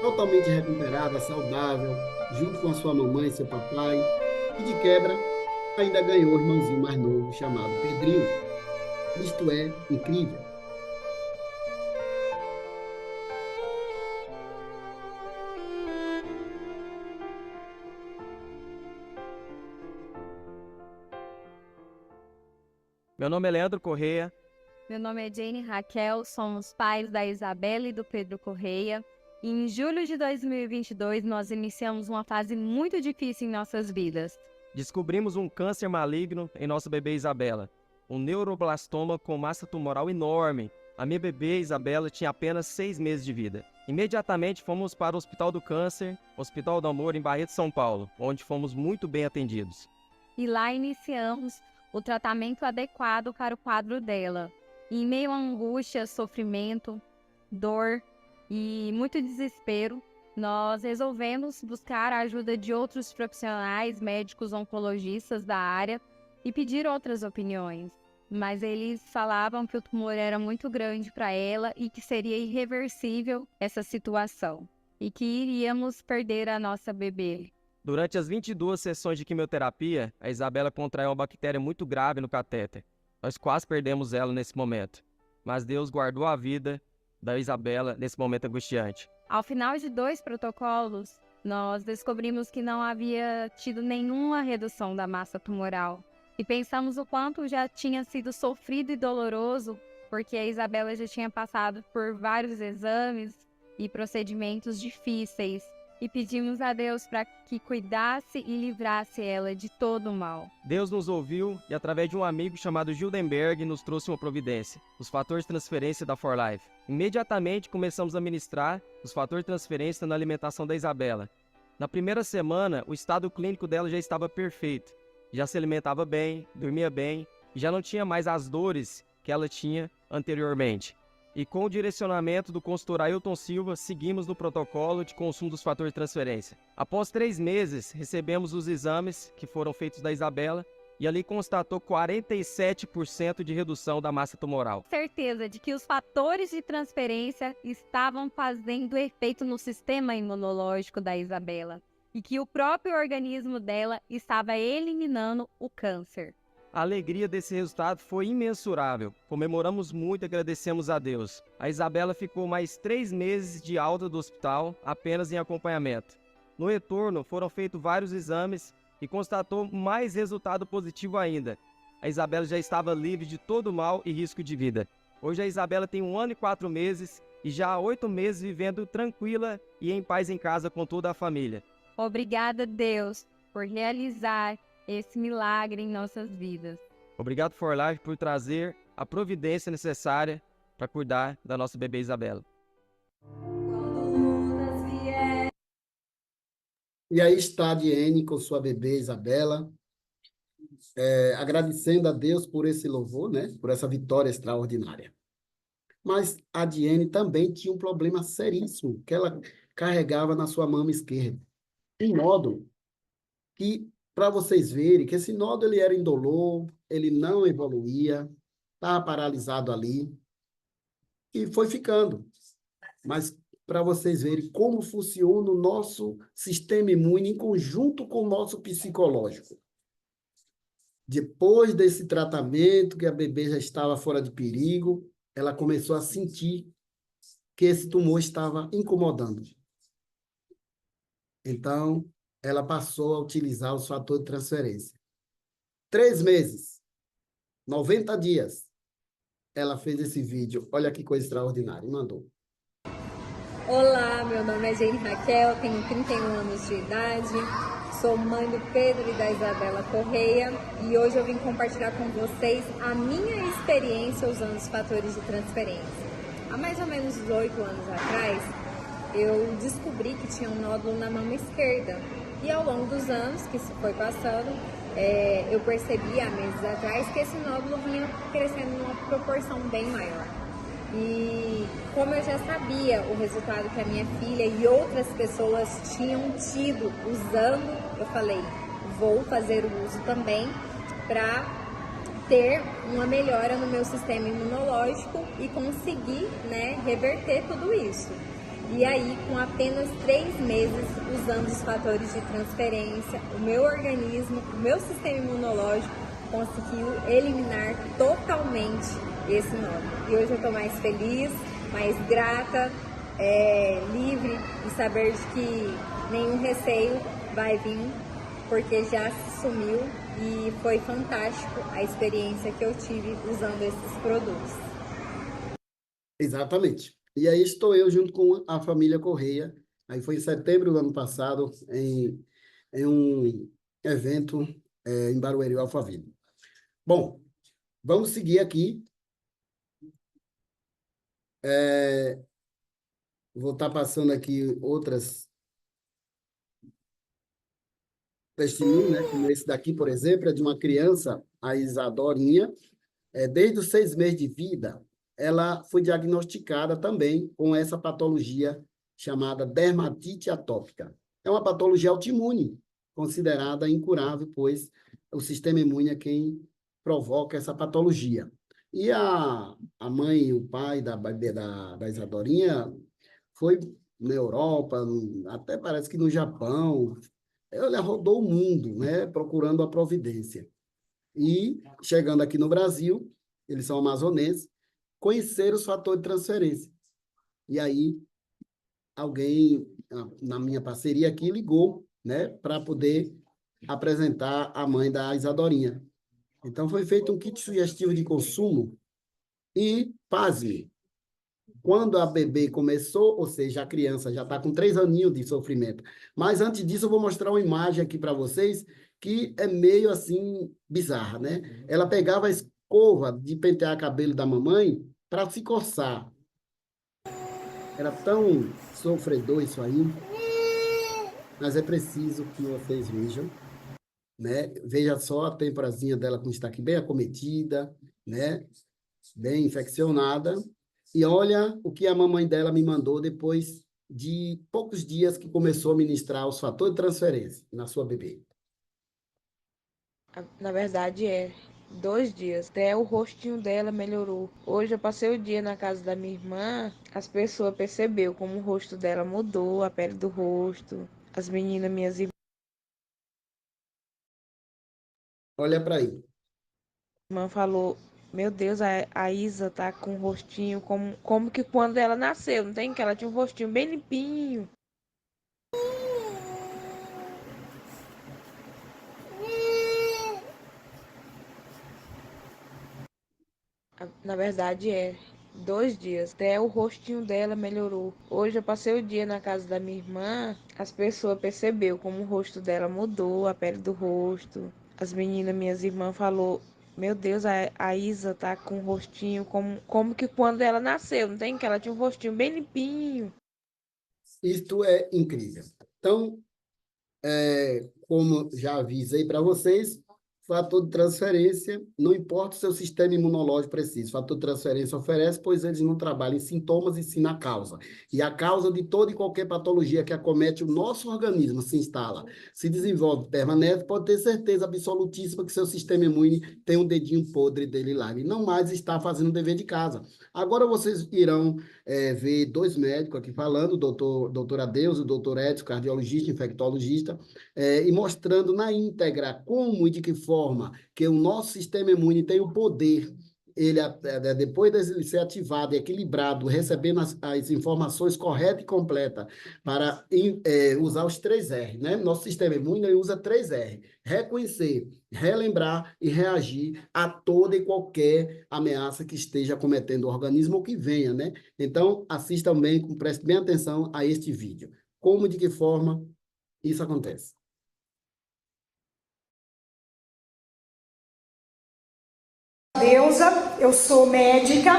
Totalmente recuperada, saudável, junto com a sua mamãe e seu papai. E de quebra, ainda ganhou o irmãozinho mais novo, chamado Pedrinho. Isto é incrível. Meu nome é Leandro Correia. Meu nome é Jane Raquel, somos pais da Isabela e do Pedro Correia. E em julho de 2022, nós iniciamos uma fase muito difícil em nossas vidas. Descobrimos um câncer maligno em nossa bebê Isabela. Um neuroblastoma com massa tumoral enorme. A minha bebê Isabela tinha apenas 6 meses de vida. Imediatamente fomos para o Hospital do Câncer, Hospital do Amor, em Barreto, São Paulo, onde fomos muito bem atendidos. E lá iniciamos o tratamento adequado para o quadro dela. Em meio a angústia, sofrimento, dor e muito desespero, nós resolvemos buscar a ajuda de outros profissionais, médicos, oncologistas da área e pedir outras opiniões. Mas eles falavam que o tumor era muito grande para ela e que seria irreversível essa situação e que iríamos perder a nossa bebê. Durante as 22 sessões de quimioterapia, a Isabela contraiu uma bactéria muito grave no catéter. Nós quase perdemos ela nesse momento, mas Deus guardou a vida da Isabela nesse momento angustiante. Ao final de 2 protocolos, nós descobrimos que não havia tido nenhuma redução da massa tumoral. E pensamos o quanto já tinha sido sofrido e doloroso, porque a Isabela já tinha passado por vários exames e procedimentos difíceis. e pedimos a Deus para que cuidasse e livrasse ela de todo o mal. Deus nos ouviu e, através de um amigo chamado Gildenberg, nos trouxe uma providência, os fatores de transferência da For Life. Imediatamente começamos a ministrar os fatores de transferência na alimentação da Isabela. Na primeira semana, o estado clínico dela já estava perfeito. Já se alimentava bem, dormia bem e já não tinha mais as dores que ela tinha anteriormente. E com o direcionamento do consultor Ailton Silva, seguimos no protocolo de consumo dos fatores de transferência. Após 3 meses, recebemos os exames que foram feitos da Isabela e ali constatou 47% de redução da massa tumoral. Certeza de que os fatores de transferência estavam fazendo efeito no sistema imunológico da Isabela e que o próprio organismo dela estava eliminando o câncer. A alegria desse resultado foi imensurável. Comemoramos muito e agradecemos a Deus. A Isabela ficou mais 3 meses de alta do hospital, apenas em acompanhamento. No retorno, foram feitos vários exames e constatou mais resultado positivo ainda. A Isabela já estava livre de todo mal e risco de vida. Hoje a Isabela tem 1 ano e 4 meses e já há 8 meses vivendo tranquila e em paz em casa com toda a família. Obrigada, Deus, por realizar esse milagre em nossas vidas. Obrigado, For Life, por trazer a providência necessária para cuidar da nossa bebê Isabela. E aí está a Diene com sua bebê Isabela, agradecendo a Deus por esse louvor, né? Por essa vitória extraordinária. Mas a Diene também tinha um problema seríssimo que ela carregava na sua mama esquerda. Um nódulo que, para vocês verem, que esse nódulo ele era indolor, ele não evoluía, estava paralisado ali e foi ficando. Mas para vocês verem como funciona o nosso sistema imune em conjunto com o nosso psicológico. Depois desse tratamento, que a bebê já estava fora de perigo, ela começou a sentir que esse tumor estava incomodando. Então, ela passou a utilizar os fatores de transferência. 3 meses, 90 dias, ela fez esse vídeo. Olha que coisa extraordinária, mandou. Olá, meu nome é Jane Raquel, tenho 31 anos de idade, sou mãe do Pedro e da Isabela Correia e hoje eu vim compartilhar com vocês a minha experiência usando os fatores de transferência. Há mais ou menos 8 anos atrás, eu descobri que tinha um nódulo na mama esquerda e ao longo dos anos que se foi passando, eu percebi há meses atrás que esse nódulo vinha crescendo numa proporção bem maior. E como eu já sabia o resultado que a minha filha e outras pessoas tinham tido usando, eu falei, vou fazer o uso também para ter uma melhora no meu sistema imunológico e conseguir, né, reverter tudo isso. E aí, com apenas 3 meses usando os fatores de transferência, o meu organismo, o meu sistema imunológico conseguiu eliminar totalmente esse nódulo. E hoje eu estou mais feliz, mais grata, livre de saber de que nenhum receio vai vir, porque já sumiu e foi fantástico a experiência que eu tive usando esses produtos. Exatamente. E aí estou eu junto com a família Correia. Aí foi em setembro do ano passado, em um evento em Barueri, Alphaville. Bom, vamos seguir aqui. Vou estar passando aqui outras testemunhos, né? Como esse daqui, por exemplo, é de uma criança, a Isadorinha. Desde os 6 meses de vida, ela foi diagnosticada também com essa patologia chamada dermatite atópica. É uma patologia autoimune, considerada incurável, pois o sistema imune é quem provoca essa patologia. E a mãe e o pai da Isadorinha foi na Europa, até parece que no Japão. Ela rodou o mundo, né, procurando a providência. E, chegando aqui no Brasil, eles são amazonenses, conheceram os fatores de transferência. E aí, alguém, na minha parceria aqui, ligou, né, para poder apresentar a mãe da Isadorinha. Então, foi feito um kit sugestivo de consumo e, pasme, quando a bebê começou, ou seja, a criança já está com 3 aninhos de sofrimento. Mas antes disso, eu vou mostrar uma imagem aqui para vocês que é meio assim bizarra, né? Ela pegava a escova de pentear cabelo da mamãe para se coçar. Era tão sofredor isso aí, mas é preciso que vocês vejam, né? Veja só a temporazinha dela como está aqui, bem acometida, né? Bem infeccionada. E olha o que a mamãe dela me mandou depois de poucos dias que começou a ministrar os fatores de transferência na sua bebê. Na verdade, 2 dias. Até o rostinho dela melhorou. Hoje eu passei o dia na casa da minha irmã. As pessoas perceberam como o rosto dela mudou, a pele do rosto. As meninas, minhas Olha para aí. irmãs falou: meu Deus, a Isa tá com o rostinho como que quando ela nasceu, não tem? Que ela tinha um rostinho bem limpinho. Na verdade, 2 dias. Até o rostinho dela melhorou. Hoje eu passei o dia na casa da minha irmã. As pessoas perceberam como o rosto dela mudou, a pele do rosto. As meninas, minhas irmãs, falou: meu Deus, a Isa tá com o rostinho como que quando ela nasceu, não tem? Que ela tinha um rostinho bem limpinho. Isto é incrível. Então, como já avisei para vocês, fator de transferência, não importa o seu sistema imunológico preciso, fator de transferência oferece, pois eles não trabalham em sintomas e sim na causa. E a causa de toda e qualquer patologia que acomete o nosso organismo se instala, se desenvolve, permanece, pode ter certeza absolutíssima que seu sistema imune tem um dedinho podre dele lá. Ele não mais está fazendo o dever de casa. Agora vocês irão ver 2 médicos aqui falando, o doutor Adeus e o doutor Edson, cardiologista, infectologista, e mostrando na íntegra como e de que forma que o nosso sistema imune tem o poder, ele, depois de ser ativado e equilibrado, recebendo as informações corretas e completas para usar os 3 R, né? Nosso sistema imune usa 3 R: reconhecer, relembrar e reagir a toda e qualquer ameaça que esteja cometendo o organismo ou que venha, né? Então, assistam bem, prestem bem atenção a este vídeo. Como e de que forma isso acontece. Deusa, eu sou médica,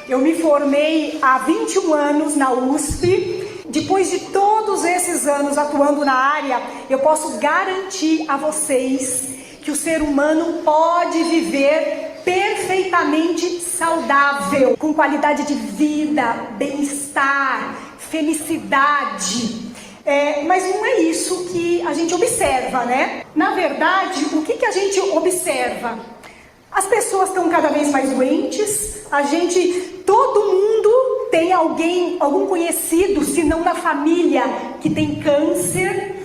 eu me formei há 21 anos na USP. Depois de todos esses anos atuando na área, eu posso garantir a vocês que o ser humano pode viver perfeitamente saudável, com qualidade de vida, bem-estar, felicidade. Mas não é isso que a gente observa, né? Na verdade, o que a gente observa? As pessoas estão cada vez mais doentes, todo mundo tem algum conhecido, se não na família, que tem câncer.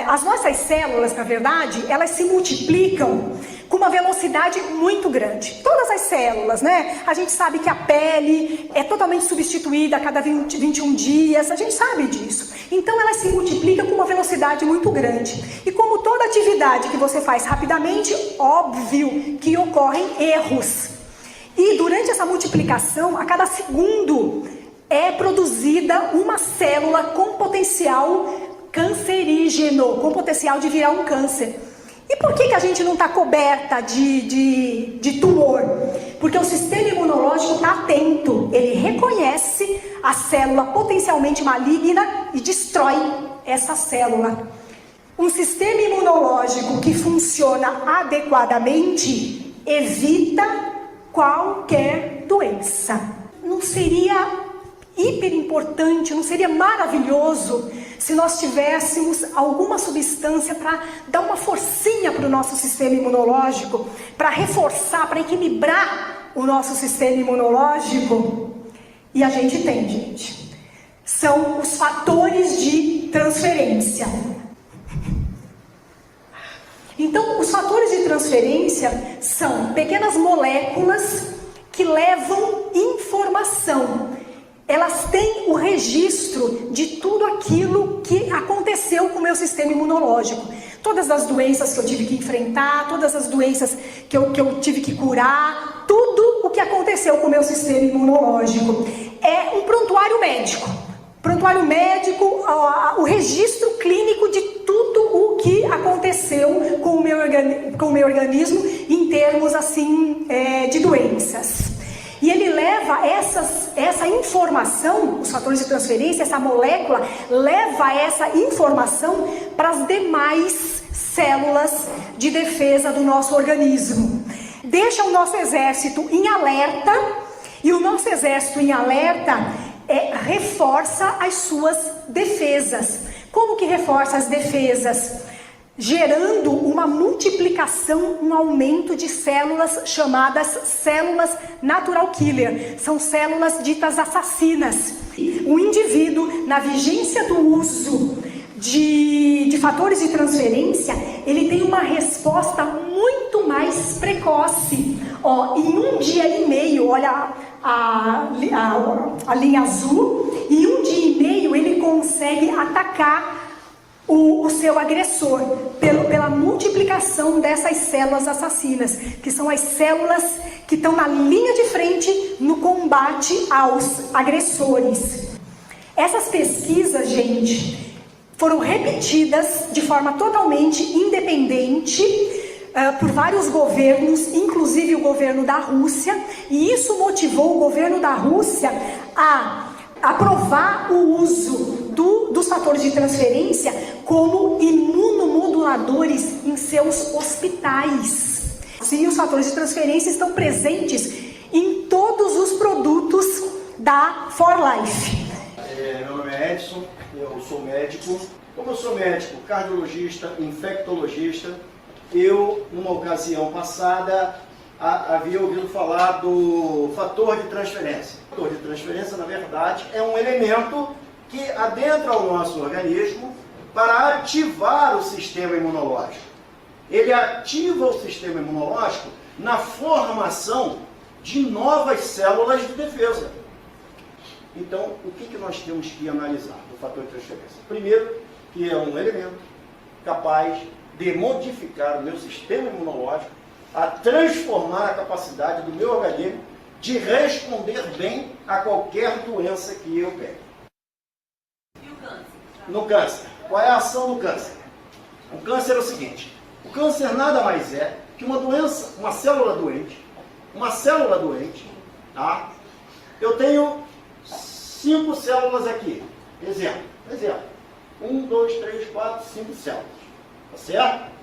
As nossas células, na verdade, elas se multiplicam com uma velocidade muito grande. Todas as células, né? A gente sabe que a pele é totalmente substituída a cada 21 dias, a gente sabe disso. Então ela se multiplica com uma velocidade muito grande. E como toda atividade que você faz rapidamente, óbvio que ocorrem erros. E durante essa multiplicação, a cada segundo é produzida uma célula com potencial cancerígeno, com potencial de virar um câncer. E por que a gente não está coberta de tumor? Porque o sistema imunológico está atento, ele reconhece a célula potencialmente maligna e destrói essa célula. Um sistema imunológico que funciona adequadamente evita qualquer doença. Não seria hiper importante, não seria maravilhoso se nós tivéssemos alguma substância para dar uma forcinha para o nosso sistema imunológico, para reforçar, para equilibrar o nosso sistema imunológico? E a gente tem, gente. São os fatores de transferência. Então, os fatores de transferência são pequenas moléculas que levam informação. Elas têm o registro de tudo aquilo que aconteceu com o meu sistema imunológico. Todas as doenças que eu tive que enfrentar, todas as doenças que eu tive que curar, tudo o que aconteceu com o meu sistema imunológico. É um prontuário médico. Prontuário médico, o registro clínico de tudo o que aconteceu com o meu organismo em termos assim de doenças. E ele leva essa informação, os fatores de transferência, essa molécula, leva essa informação para as demais células de defesa do nosso organismo. Deixa o nosso exército em alerta, e o nosso exército em alerta reforça as suas defesas. Como que reforça as defesas? Gerando uma multiplicação, um aumento de células chamadas células natural killer. São células ditas assassinas. O indivíduo, na vigência do uso de fatores de transferência, ele tem uma resposta muito mais precoce. Em 1 dia e meio, olha a linha azul, em 1 dia e meio ele consegue atacar o seu agressor, pela multiplicação dessas células assassinas, que são as células que estão na linha de frente no combate aos agressores. Essas pesquisas, gente, foram repetidas de forma totalmente independente por vários governos, inclusive o governo da Rússia, e isso motivou o governo da Rússia a aprovar o uso dos fatores de transferência como imunomoduladores em seus hospitais. Sim, os fatores de transferência estão presentes em todos os produtos da For Life. Meu nome é Edson, eu sou médico. Como eu sou médico, cardiologista, infectologista, eu, numa ocasião passada, havia ouvido falar do fator de transferência. O fator de transferência, na verdade, é um elemento que adentra o nosso organismo para ativar o sistema imunológico. Ele ativa o sistema imunológico na formação de novas células de defesa. Então, o que nós temos que analisar do fator de transferência? Primeiro, que é um elemento capaz de modificar o meu sistema imunológico, a transformar a capacidade do meu organismo de responder bem a qualquer doença que eu pegue. E o câncer? No câncer. Qual é a ação do câncer? O câncer é o seguinte: o câncer nada mais é que uma doença, uma célula doente, tá? Eu tenho 5 células aqui. Exemplo. 1, 2, 3, 4, 5 células. Tá certo?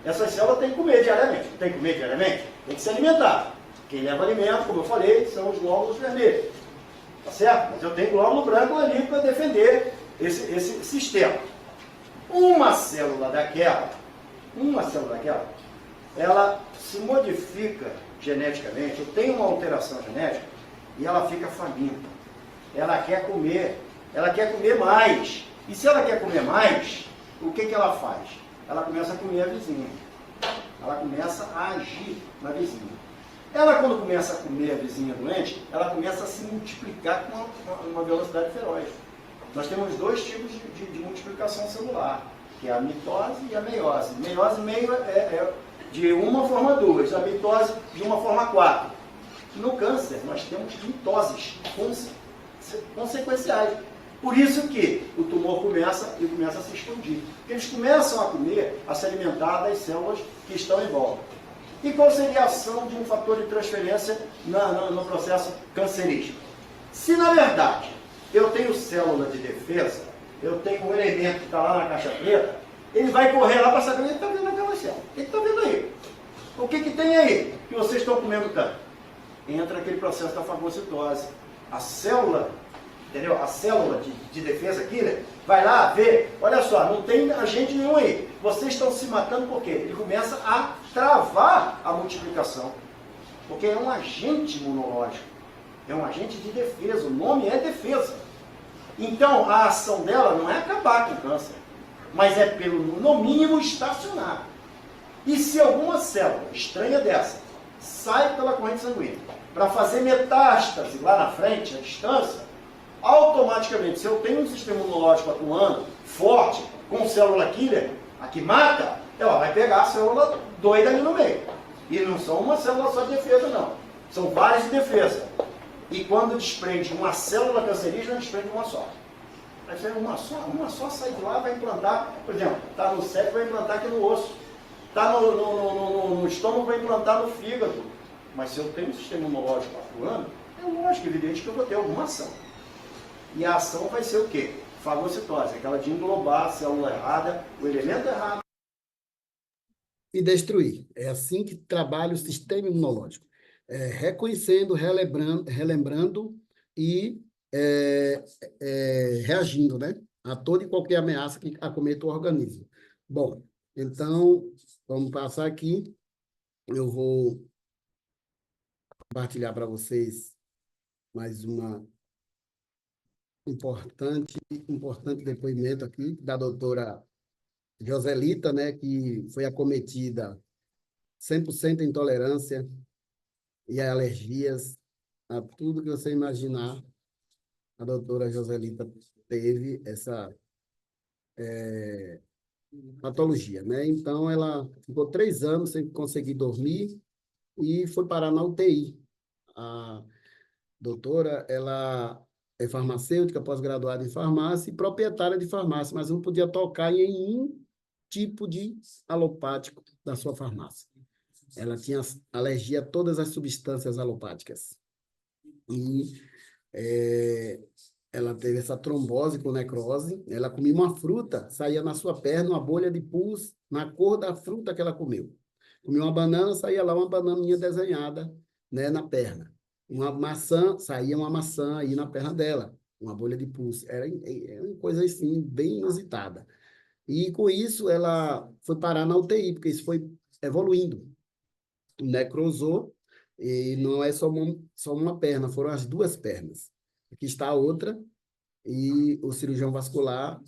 Essas células têm que comer diariamente. Tem que comer diariamente? Tem que se alimentar. Quem leva alimento, como eu falei, são os glóbulos vermelhos. Tá certo? Mas eu tenho glóbulo branco ali para defender esse sistema. Uma célula daquela, ela se modifica geneticamente, eu tenho uma alteração genética, e ela fica faminta. Ela quer comer mais. E se ela quer comer mais, o que ela faz? Ela começa a comer a vizinha. Ela começa a agir na vizinha. Ela, quando começa a comer a vizinha doente, ela começa a se multiplicar com uma velocidade feroz. Nós temos 2 tipos de multiplicação celular, que é a mitose e a meiose. Meiose meio é de uma forma 2, a mitose de uma forma 4. No câncer, nós temos mitoses consequenciais. Por isso que o tumor começa a se expandir. Porque eles começam a comer, a se alimentar das células que estão em volta. E qual seria a ação de um fator de transferência no processo cancerígeno? Se, na verdade, eu tenho célula de defesa, eu tenho um elemento que está lá na caixa preta, ele vai correr lá para saber o que está vendo naquela célula. O que está vendo aí? O que tem aí que vocês estão comendo tanto? Entra aquele processo da fagocitose. A célula, entendeu? A célula de defesa aqui, né? Vai lá ver, olha só, não tem agente nenhum aí. Vocês estão se matando por quê? Ele começa a travar a multiplicação. Porque é um agente imunológico. É um agente de defesa. O nome é defesa. Então, a ação dela não é acabar com o câncer, mas é, no mínimo, estacionar. E se alguma célula estranha dessa sai pela corrente sanguínea para fazer metástase lá na frente, à distância, Automaticamente, se eu tenho um sistema imunológico atuando forte, com célula killer, a que mata, ela vai pegar a célula doida ali no meio. E não são uma célula só de defesa, não. São várias de defesa. E quando desprende uma célula cancerígena, desprende uma só. Aí você, uma só sai de lá, vai implantar, por exemplo, está no cérebro, vai implantar aqui no osso. Está no estômago, vai implantar no fígado. Mas se eu tenho um sistema imunológico atuando, é lógico, evidente que eu vou ter alguma ação. E a ação vai ser o quê? Fagocitose, aquela de englobar a célula errada, o elemento errado. E destruir. É assim que trabalha o sistema imunológico. Reconhecendo, relembrando e reagindo, né, a toda e qualquer ameaça que acometa o organismo. Bom, então, vamos passar aqui. Eu vou compartilhar para vocês mais uma importante depoimento aqui da doutora Joselita, né, que foi acometida 100% intolerância e alergias a tudo que você imaginar. A doutora Joselita teve essa patologia, né? Então, ela ficou 3 anos sem conseguir dormir e foi parar na UTI. A doutora, ela é farmacêutica, pós-graduada em farmácia e proprietária de farmácia, mas não podia tocar em nenhum tipo de alopático da sua farmácia. Ela tinha alergia a todas as substâncias alopáticas. E ela teve essa trombose com necrose, ela comia uma fruta, saía na sua perna uma bolha de pus na cor da fruta que ela comeu. Comia uma banana, saía lá uma bananinha desenhada, né, na perna. Uma maçã, saía uma maçã aí na perna dela, uma bolha de pus. Era uma coisa assim, bem inusitada. E com isso ela foi parar na UTI, porque isso foi evoluindo. Necrosou, e não é só uma perna, foram as 2 pernas. Aqui está a outra, e o cirurgião vascular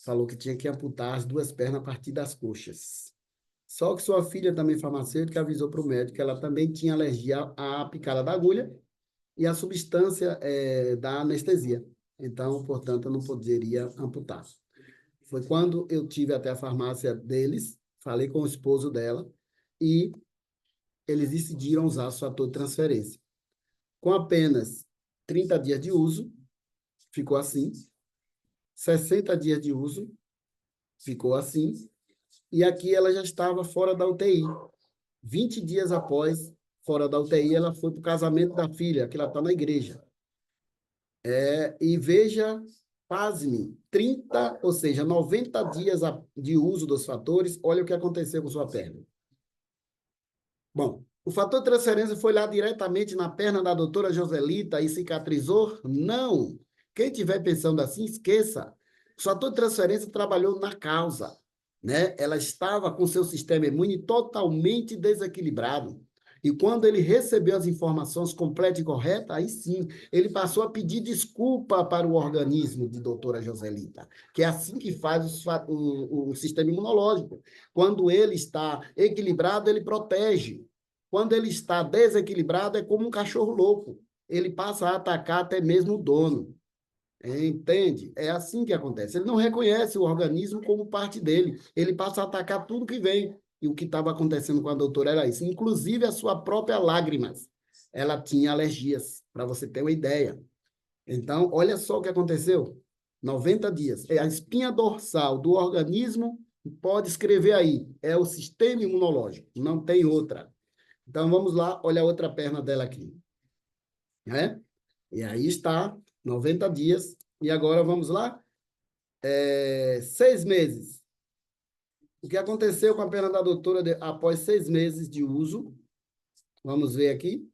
falou que tinha que amputar as 2 pernas a partir das coxas. Só que sua filha, também farmacêutica, avisou para o médico que ela também tinha alergia à picada da agulha e à substância da anestesia. Então, portanto, eu não poderia amputar. Foi quando eu tive até a farmácia deles, falei com o esposo dela, e eles decidiram usar o fator de transferência. Com apenas 30 dias de uso, ficou assim. 60 dias de uso, ficou assim. E aqui ela já estava fora da UTI. 20 dias após, fora da UTI, ela foi para o casamento da filha, que ela está na igreja. E veja, pasme, 30, ou seja, 90 dias de uso dos fatores, olha o que aconteceu com sua perna. Bom, o fator de transferência foi lá diretamente na perna da doutora Joselita e cicatrizou? Não. Quem estiver pensando assim, esqueça. O fator de transferência trabalhou na causa, né? Ela estava com seu sistema imune totalmente desequilibrado. E quando ele recebeu as informações completas e corretas, aí sim, ele passou a pedir desculpa para o organismo de doutora Joselita, que é assim que faz o sistema imunológico. Quando ele está equilibrado, ele protege. Quando ele está desequilibrado, é como um cachorro louco. Ele passa a atacar até mesmo o dono. Entende? É assim que acontece. Ele não reconhece o organismo como parte dele. Ele passa a atacar tudo que vem. E o que estava acontecendo com a doutora era isso. Inclusive a sua própria lágrimas. Ela tinha alergias, para você ter uma ideia. Então, olha só o que aconteceu. 90 dias. É a espinha dorsal do organismo, pode escrever aí. É o sistema imunológico. Não tem outra. Então, vamos lá. Olha a outra perna dela aqui. E aí está, 90 dias. E agora, vamos lá. 6 meses. O que aconteceu com a perna da doutora após 6 meses de uso? Vamos ver aqui.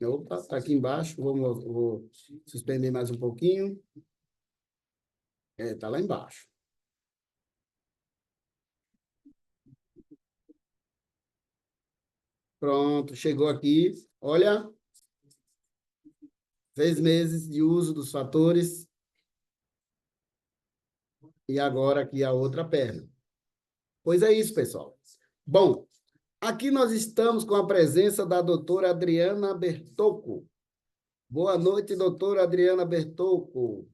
Opa, está aqui embaixo. Vou suspender mais um pouquinho. Está lá embaixo. Pronto, chegou aqui. Olha. 6 meses de uso dos fatores. E agora aqui a outra perna. Pois é isso, pessoal. Bom, aqui nós estamos com a presença da doutora Adriana Bertocco. Boa noite, doutora Adriana Bertolco.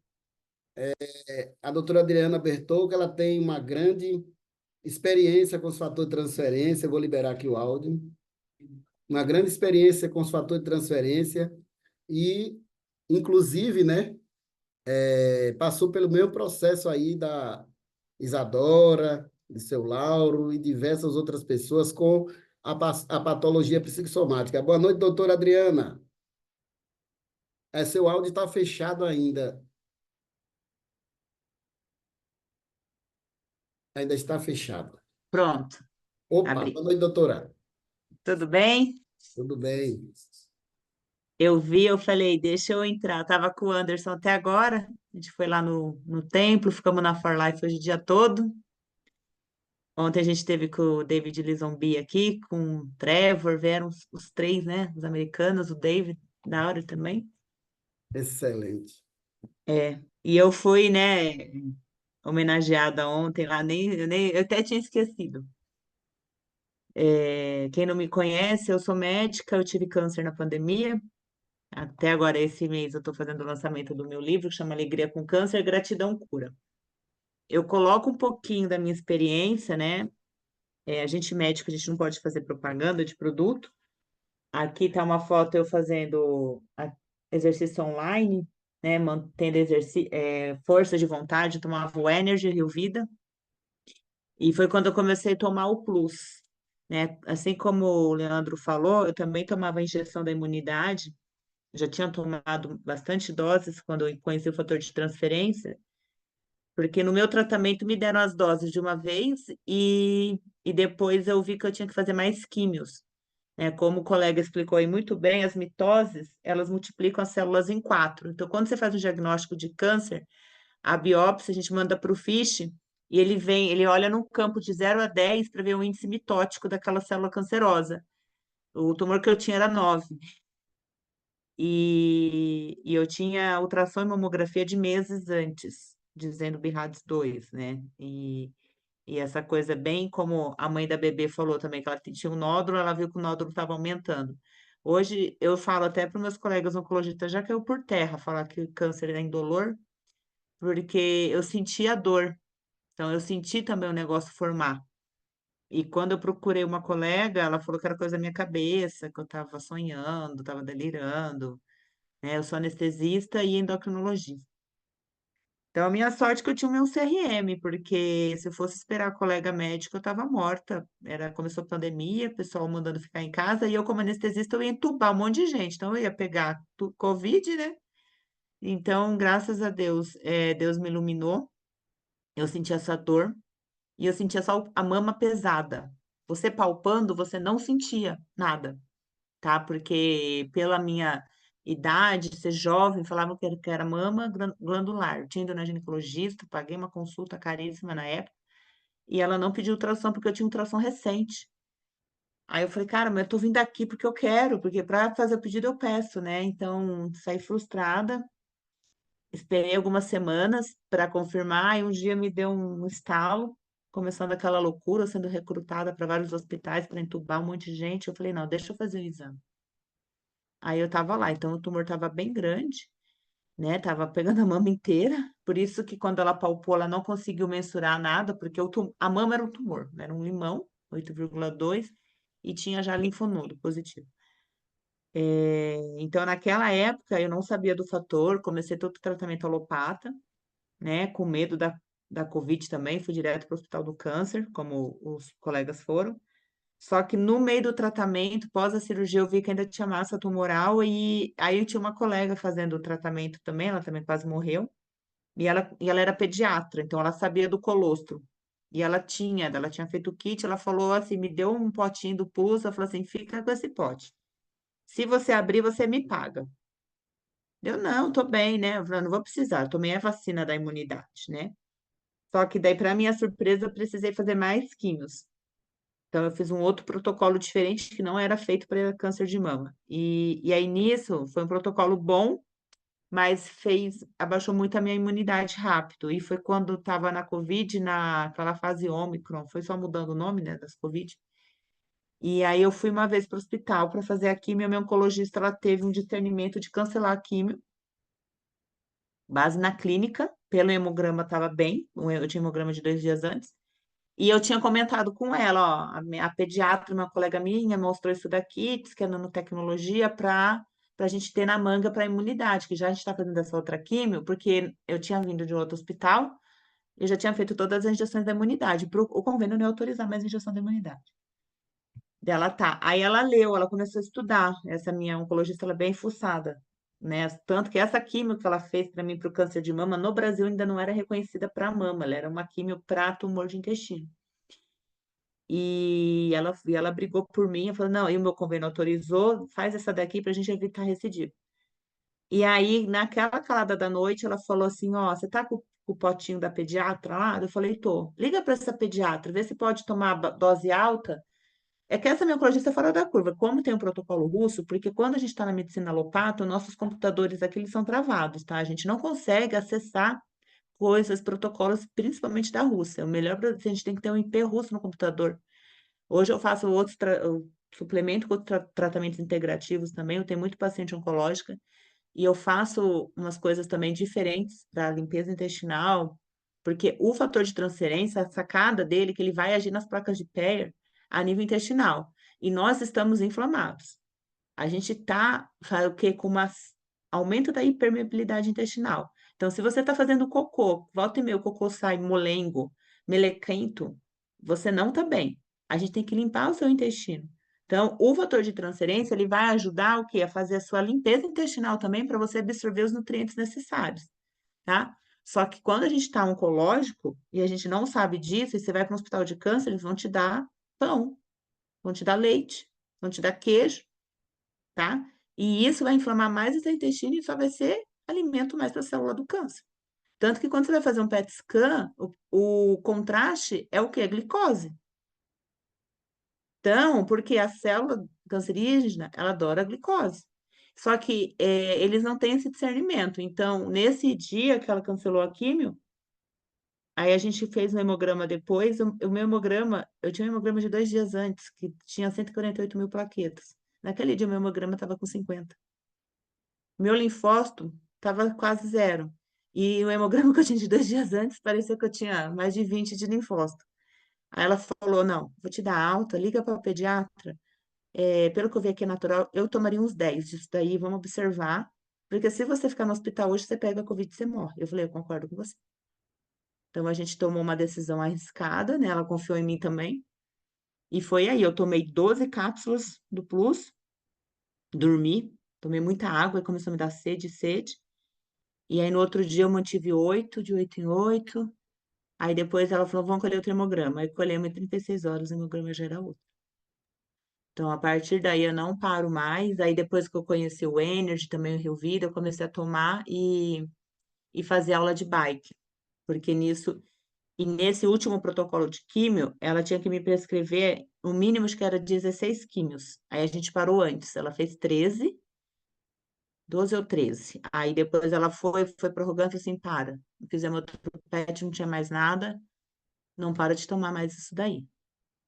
A doutora Adriana Bertolco, ela tem uma grande experiência com os fatores de transferência, eu vou liberar aqui o áudio, uma grande experiência com os fatores de transferência e, inclusive, né, passou pelo mesmo processo aí da Isadora, de seu Lauro e diversas outras pessoas com a patologia psicossomática. Boa noite, doutora Adriana. Seu áudio está fechado ainda. Ainda está fechado. Pronto, Opa, abri. boa noite, doutora. Tudo bem? Tudo bem. Eu vi, eu falei, deixa eu entrar. Tava com o Anderson até agora. A gente foi lá no templo, ficamos na For Life hoje o dia todo. Ontem a gente teve com o David Lisombi aqui, com o Trevor, vieram os três, né? Os americanos, o David, da hora também. Excelente. E eu fui, né, homenageada ontem lá, eu até tinha esquecido. Quem não me conhece, eu sou médica, eu tive câncer na pandemia. Até agora, esse mês, eu estou fazendo o lançamento do meu livro, que chama Alegria com Câncer, Gratidão Cura. Eu coloco um pouquinho da minha experiência, né? A gente médico, a gente não pode fazer propaganda de produto. Aqui está uma foto eu fazendo exercício online, né? Mantendo força de vontade, eu tomava o Energy Rio Vida. E foi quando eu comecei a tomar o Plus, né? Assim como o Leandro falou, eu também tomava a injeção da imunidade, já tinha tomado bastante doses quando eu conheci o fator de transferência, porque no meu tratamento me deram as doses de uma vez e depois eu vi que eu tinha que fazer mais químios, né? Como o colega explicou aí muito bem, as mitoses, elas multiplicam as células em 4. Então, quando você faz um diagnóstico de câncer, a biópsia a gente manda para o FISH e ele olha num campo de 0 a 10 para ver o índice mitótico daquela célula cancerosa. O tumor que eu tinha era 9. E eu tinha ultrassom e mamografia de meses antes, dizendo BIRADS 2, né? E essa coisa, bem como a mãe da bebê falou também, que ela tinha um nódulo, ela viu que o nódulo estava aumentando. Hoje eu falo até para os meus colegas oncologistas, já caiu por terra falar que o câncer é indolor, porque eu senti a dor. Então, eu senti também o negócio formar. E quando eu procurei uma colega, ela falou que era coisa da minha cabeça, que eu estava sonhando, estava delirando, né? Eu sou anestesista e endocrinologista. Então, a minha sorte é que eu tinha o meu CRM, porque se eu fosse esperar colega médico, eu estava morta. Começou a pandemia, o pessoal mandando ficar em casa, e eu, como anestesista, eu ia entubar um monte de gente. Então, eu ia pegar Covid, né? Então, graças a Deus, Deus me iluminou. Eu senti essa dor e eu sentia só a mama pesada. Você palpando, você não sentia nada, tá? Porque pela minha idade, ser jovem, falavam que era mama glandular. Eu tinha ido na ginecologista, paguei uma consulta caríssima na época, e ela não pediu ultrassom porque eu tinha ultrassom recente. Aí eu falei, cara, mas eu tô vindo aqui porque eu quero, porque para fazer o pedido eu peço, né? Então, saí frustrada, esperei algumas semanas para confirmar, e um dia me deu um estalo, começando aquela loucura, sendo recrutada para vários hospitais para entubar um monte de gente. Eu falei, não, deixa eu fazer o exame. Aí eu tava lá, então o tumor tava bem grande, né? Tava pegando a mama inteira, por isso que quando ela palpou, ela não conseguiu mensurar nada, porque a mama era um tumor, né? Era um limão, 8,2, e tinha já linfonodo positivo. Então, naquela época, eu não sabia do fator, comecei todo o tratamento alopata, né? Com medo da Covid também, fui direto para o Hospital do Câncer, como os colegas foram. Só que no meio do tratamento, pós a cirurgia, eu vi que ainda tinha massa tumoral, e aí eu tinha uma colega fazendo o tratamento também, ela também quase morreu, e ela era pediatra, então ela sabia do colostro. E ela tinha feito o kit, ela falou assim, me deu um potinho do pus, ela falou assim, fica com esse pote. Se você abrir, você me paga. Eu, não, tô bem, né? Eu falei, não vou precisar, eu tomei a vacina da imunidade, né? Só que daí, para minha surpresa, eu precisei fazer mais químios. Então, eu fiz um outro protocolo diferente que não era feito para câncer de mama. E aí, nisso, foi um protocolo bom, mas abaixou muito a minha imunidade rápido. E foi quando estava na Covid, naquela fase Ômicron, foi só mudando o nome, né, das Covid. E aí eu fui uma vez para o hospital para fazer a químio, a minha oncologista, ela teve um discernimento de cancelar a químio, base na clínica, pelo hemograma estava bem, eu tinha hemograma de 2 dias antes, e eu tinha comentado com ela, ó, a pediatra, uma colega minha, mostrou isso daqui, disse que é nanotecnologia para a gente ter na manga para imunidade, que já a gente está fazendo essa outra químio, porque eu tinha vindo de outro hospital, eu já tinha feito todas as injeções da imunidade, o convênio não ia autorizar mais injeção da imunidade. Dela tá. Aí ela leu, ela começou a estudar. Essa minha oncologista, ela é bem fuçada, né? Tanto que essa químio que ela fez para mim para o câncer de mama, no Brasil ainda não era reconhecida para mama, ela era uma químio para tumor de intestino. E ela brigou por mim, falou, não, aí o meu convênio autorizou, faz essa daqui para a gente evitar recidiva. E aí, naquela calada da noite, ela falou assim, ó, você tá com o potinho da pediatra lá? Eu falei, tô. Liga para essa pediatra, vê se pode tomar dose alta. É que essa minha oncologista é fora da curva. Como tem um protocolo russo, porque quando a gente está na medicina alopata, nossos computadores aqui eles são travados, tá? A gente não consegue acessar coisas, protocolos, principalmente da Rússia. O melhor para a gente tem que ter um IP russo no computador. Hoje eu faço eu suplemento com tratamentos integrativos também. Eu tenho muito paciente oncológica e eu faço umas coisas também diferentes para limpeza intestinal, porque o fator de transferência, a sacada dele, é que ele vai agir nas placas de Peyer a nível intestinal. E nós estamos inflamados. A gente está, o quê? Com uma aumento da hipermeabilidade intestinal. Então, se você está fazendo cocô, volta e meia o cocô sai molengo, melequento, você não está bem. A gente tem que limpar o seu intestino. Então, o fator de transferência, ele vai ajudar o quê? A fazer a sua limpeza intestinal também para você absorver os nutrientes necessários, tá? Só que quando a gente está oncológico e a gente não sabe disso, e você vai para um hospital de câncer, eles vão te dar pão, vão te dar leite, vão te dar queijo, tá? E isso vai inflamar mais o seu intestino e só vai ser alimento mais para a célula do câncer. Tanto que quando você vai fazer um PET scan, o contraste é o quê? A glicose. Então, porque a célula cancerígena, ela adora a glicose. Só que eles não têm esse discernimento. Então, nesse dia que ela cancelou a químio, aí a gente fez um hemograma depois. O meu hemograma, eu tinha um hemograma de 2 dias antes, que tinha 148 mil plaquetas. Naquele dia, o meu hemograma estava com 50. Meu linfócito estava quase zero. E o hemograma que eu tinha de 2 dias antes, parecia que eu tinha mais de 20 de linfócito. Aí ela falou, não, vou te dar alta, liga para a pediatra. Pelo que eu vi aqui é natural, eu tomaria uns 10 disso daí, vamos observar. Porque se você ficar no hospital hoje, você pega a Covid e você morre. Eu falei, eu concordo com você. Então, a gente tomou uma decisão arriscada, né? Ela confiou em mim também. E foi aí, eu tomei 12 cápsulas do Plus, dormi, tomei muita água e começou a me dar sede. E aí, no outro dia, eu mantive 8, de 8 em 8. Aí, depois, ela falou, vamos colher o hemograma. Aí, colhemos em 36 horas, o hemograma já era outro. Então, a partir daí, eu não paro mais. Aí, depois que eu conheci o Energy, também o Rio Vida, eu comecei a tomar e fazer aula de bike. Porque nisso... E nesse último protocolo de químio, ela tinha que me prescrever o mínimo, acho que era 16 químios. Aí a gente parou antes. Ela fez 13, 12 ou 13. Aí depois ela foi prorrogando e assim, para. Fizemos outro PET, não tinha mais nada. Não para de tomar mais isso daí.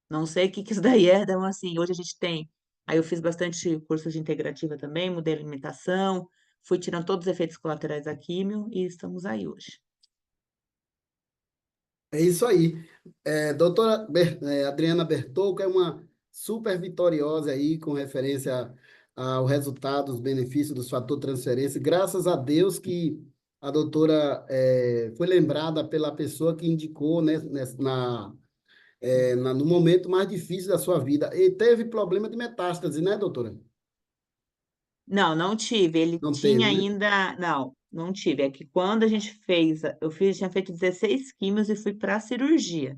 Não sei o que isso daí é, então assim, hoje a gente tem. Aí eu fiz bastante curso de integrativa também, mudei a alimentação, fui tirando todos os efeitos colaterais da químio e estamos aí hoje. É isso aí. Doutora Adriana Bertolco é uma super vitoriosa aí com referência ao resultado, os benefícios dos fatores de transferência. Graças a Deus que a doutora foi lembrada pela pessoa que indicou, né, no momento mais difícil da sua vida. E teve problema de metástase, né, doutora? Não, não tive. Ele Não tinha teve, né? ainda. Não, não tive. É que quando a gente fez, tinha feito 16 químios e fui para a cirurgia.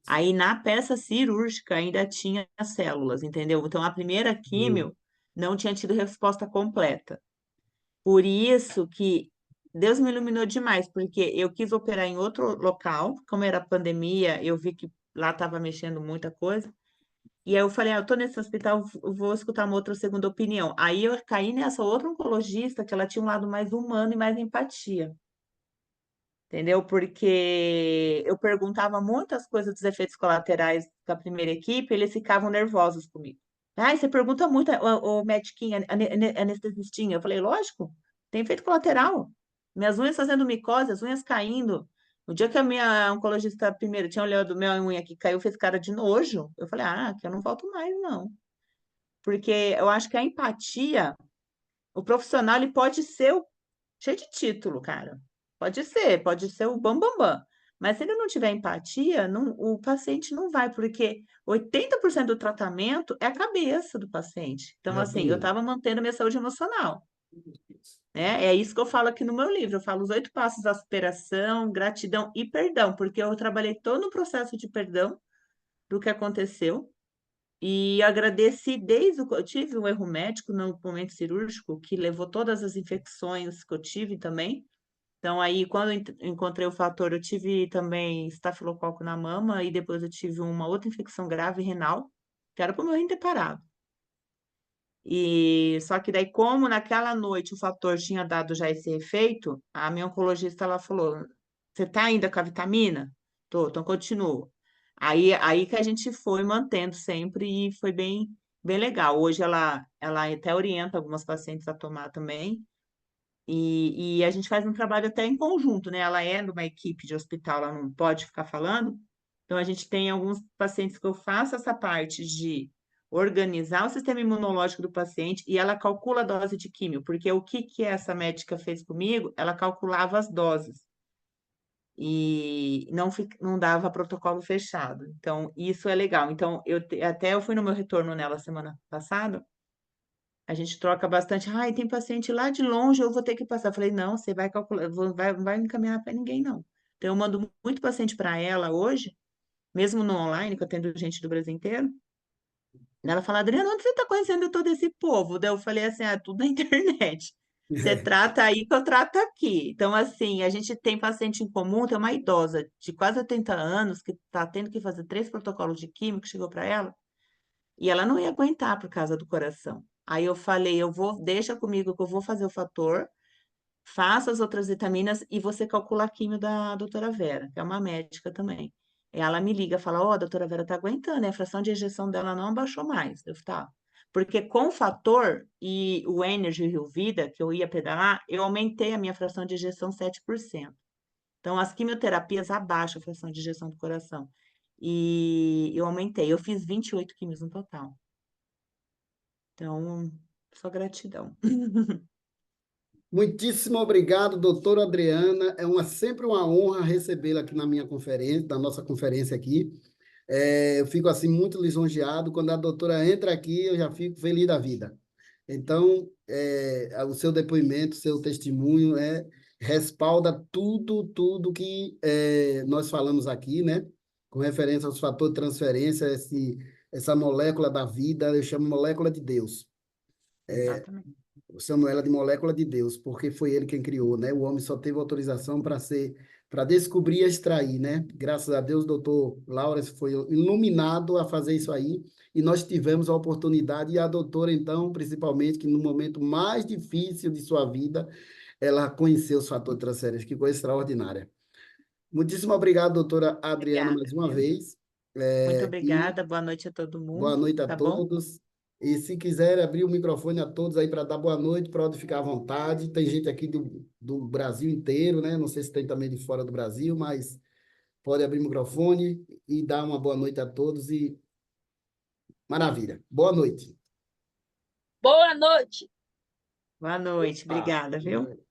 Aí na peça cirúrgica ainda tinha as células, entendeu? Então a primeira químio não tinha tido resposta completa. Por isso que Deus me iluminou demais, porque eu quis operar em outro local, como era pandemia, eu vi que lá estava mexendo muita coisa. E aí eu falei, eu tô nesse hospital, eu vou escutar uma outra segunda opinião. Aí eu caí nessa outra oncologista, que ela tinha um lado mais humano e mais empatia. entendeu? Porque eu perguntava muitas coisas dos efeitos colaterais da primeira equipe, eles ficavam nervosos comigo. Ai, você pergunta muito, o médiquinho, anestesistinha. Eu falei, lógico, tem efeito colateral. Minhas unhas fazendo micose, as unhas caindo. O dia que a minha oncologista primeiro tinha olhado minha unha que caiu, fez cara de nojo. Eu falei, que eu não volto mais, não. Porque eu acho que a empatia, o profissional, ele pode ser cheio de título, cara. Pode ser o bam, bam, bam. Mas se ele não tiver empatia, o paciente não vai, porque 80% do tratamento é a cabeça do paciente. Então, assim, eu Exatamente. estava mantendo a minha saúde emocional, né? É isso que eu falo aqui no meu livro. Eu falo os 8 passos da superação, gratidão e perdão, porque eu trabalhei todo o processo de perdão do que aconteceu. E agradeci eu tive um erro médico no momento cirúrgico que levou todas as infecções que eu tive também. Então, aí, quando eu encontrei o fator, eu tive também estafilococo na mama e depois eu tive uma outra infecção grave renal, que era para o meu rim ter parado. E só que daí, como naquela noite o fator tinha dado já esse efeito, a minha oncologista ela falou: você tá ainda com a vitamina? Tô, então continuo. Aí que a gente foi mantendo sempre e foi bem legal. Hoje ela até orienta algumas pacientes a tomar também. E a gente faz um trabalho até em conjunto, né? Ela é numa equipe de hospital, ela não pode ficar falando. Então, a gente tem alguns pacientes que eu faço essa parte de organizar o sistema imunológico do paciente e ela calcula a dose de químio, porque o que essa médica fez comigo? Ela calculava as doses e não dava protocolo fechado. Então, isso é legal. Então, até eu fui no meu retorno nela semana passada, a gente troca bastante. Ai, tem paciente lá de longe, eu vou ter que passar. Eu falei, não, você vai calcular, vai me encaminhar para ninguém, não. Então, eu mando muito paciente para ela hoje, mesmo no online, que eu atendo gente do Brasil inteiro. Ela fala, Adriana, onde você está conhecendo todo esse povo? Daí eu falei assim, tudo na internet. Você trata aí que eu trato aqui. Então, assim, a gente tem paciente em comum, tem uma idosa de quase 80 anos que está tendo que fazer 3 protocolos de químio que chegou para ela, e ela não ia aguentar por causa do coração. Aí eu falei, deixa comigo que eu vou fazer o fator, faça as outras vitaminas e você calcula a químio da doutora Vera, que é uma médica também. Ela me liga, fala, a doutora Vera tá aguentando, né? A fração de ejeção dela não abaixou mais. Eu falei, tá. Porque com o fator e o Energy Rio Vida, que eu ia pedalar, eu aumentei a minha fração de ejeção 7%. Então, as quimioterapias abaixam a fração de ejeção do coração. E eu aumentei. Eu fiz 28 químios no total. Então, só gratidão. Muitíssimo obrigado, doutora Adriana. Sempre uma honra recebê-la aqui na minha conferência, na nossa conferência aqui. Eu fico assim muito lisonjeado. Quando a doutora entra aqui, eu já fico feliz da vida. Então, o seu depoimento, seu testemunho respalda tudo que nós falamos aqui, né? Com referência aos fatores de transferência, essa molécula da vida, eu chamo molécula de Deus. Exatamente. Eu chamo ela de molécula de Deus, porque foi ele quem criou, né? O homem só teve autorização para descobrir e extrair, né? Graças a Deus, o doutor Laurence foi iluminado a fazer isso aí, e nós tivemos a oportunidade, e a doutora, então, principalmente, que no momento mais difícil de sua vida, ela conheceu os fatores de transferência, que coisa extraordinária. Muitíssimo obrigado, doutora Adriana, Obrigada, mais uma viu? vez. Muito obrigada, boa noite a todo Boa mundo, noite a tá bom? todos. E se quiser abrir o microfone a todos aí para dar boa noite, pode ficar à vontade. Tem gente aqui do Brasil inteiro, né? Não sei se tem também de fora do Brasil, mas pode abrir o microfone e dar uma boa noite a todos. E maravilha. Boa noite. Boa noite. Boa noite, obrigada, viu?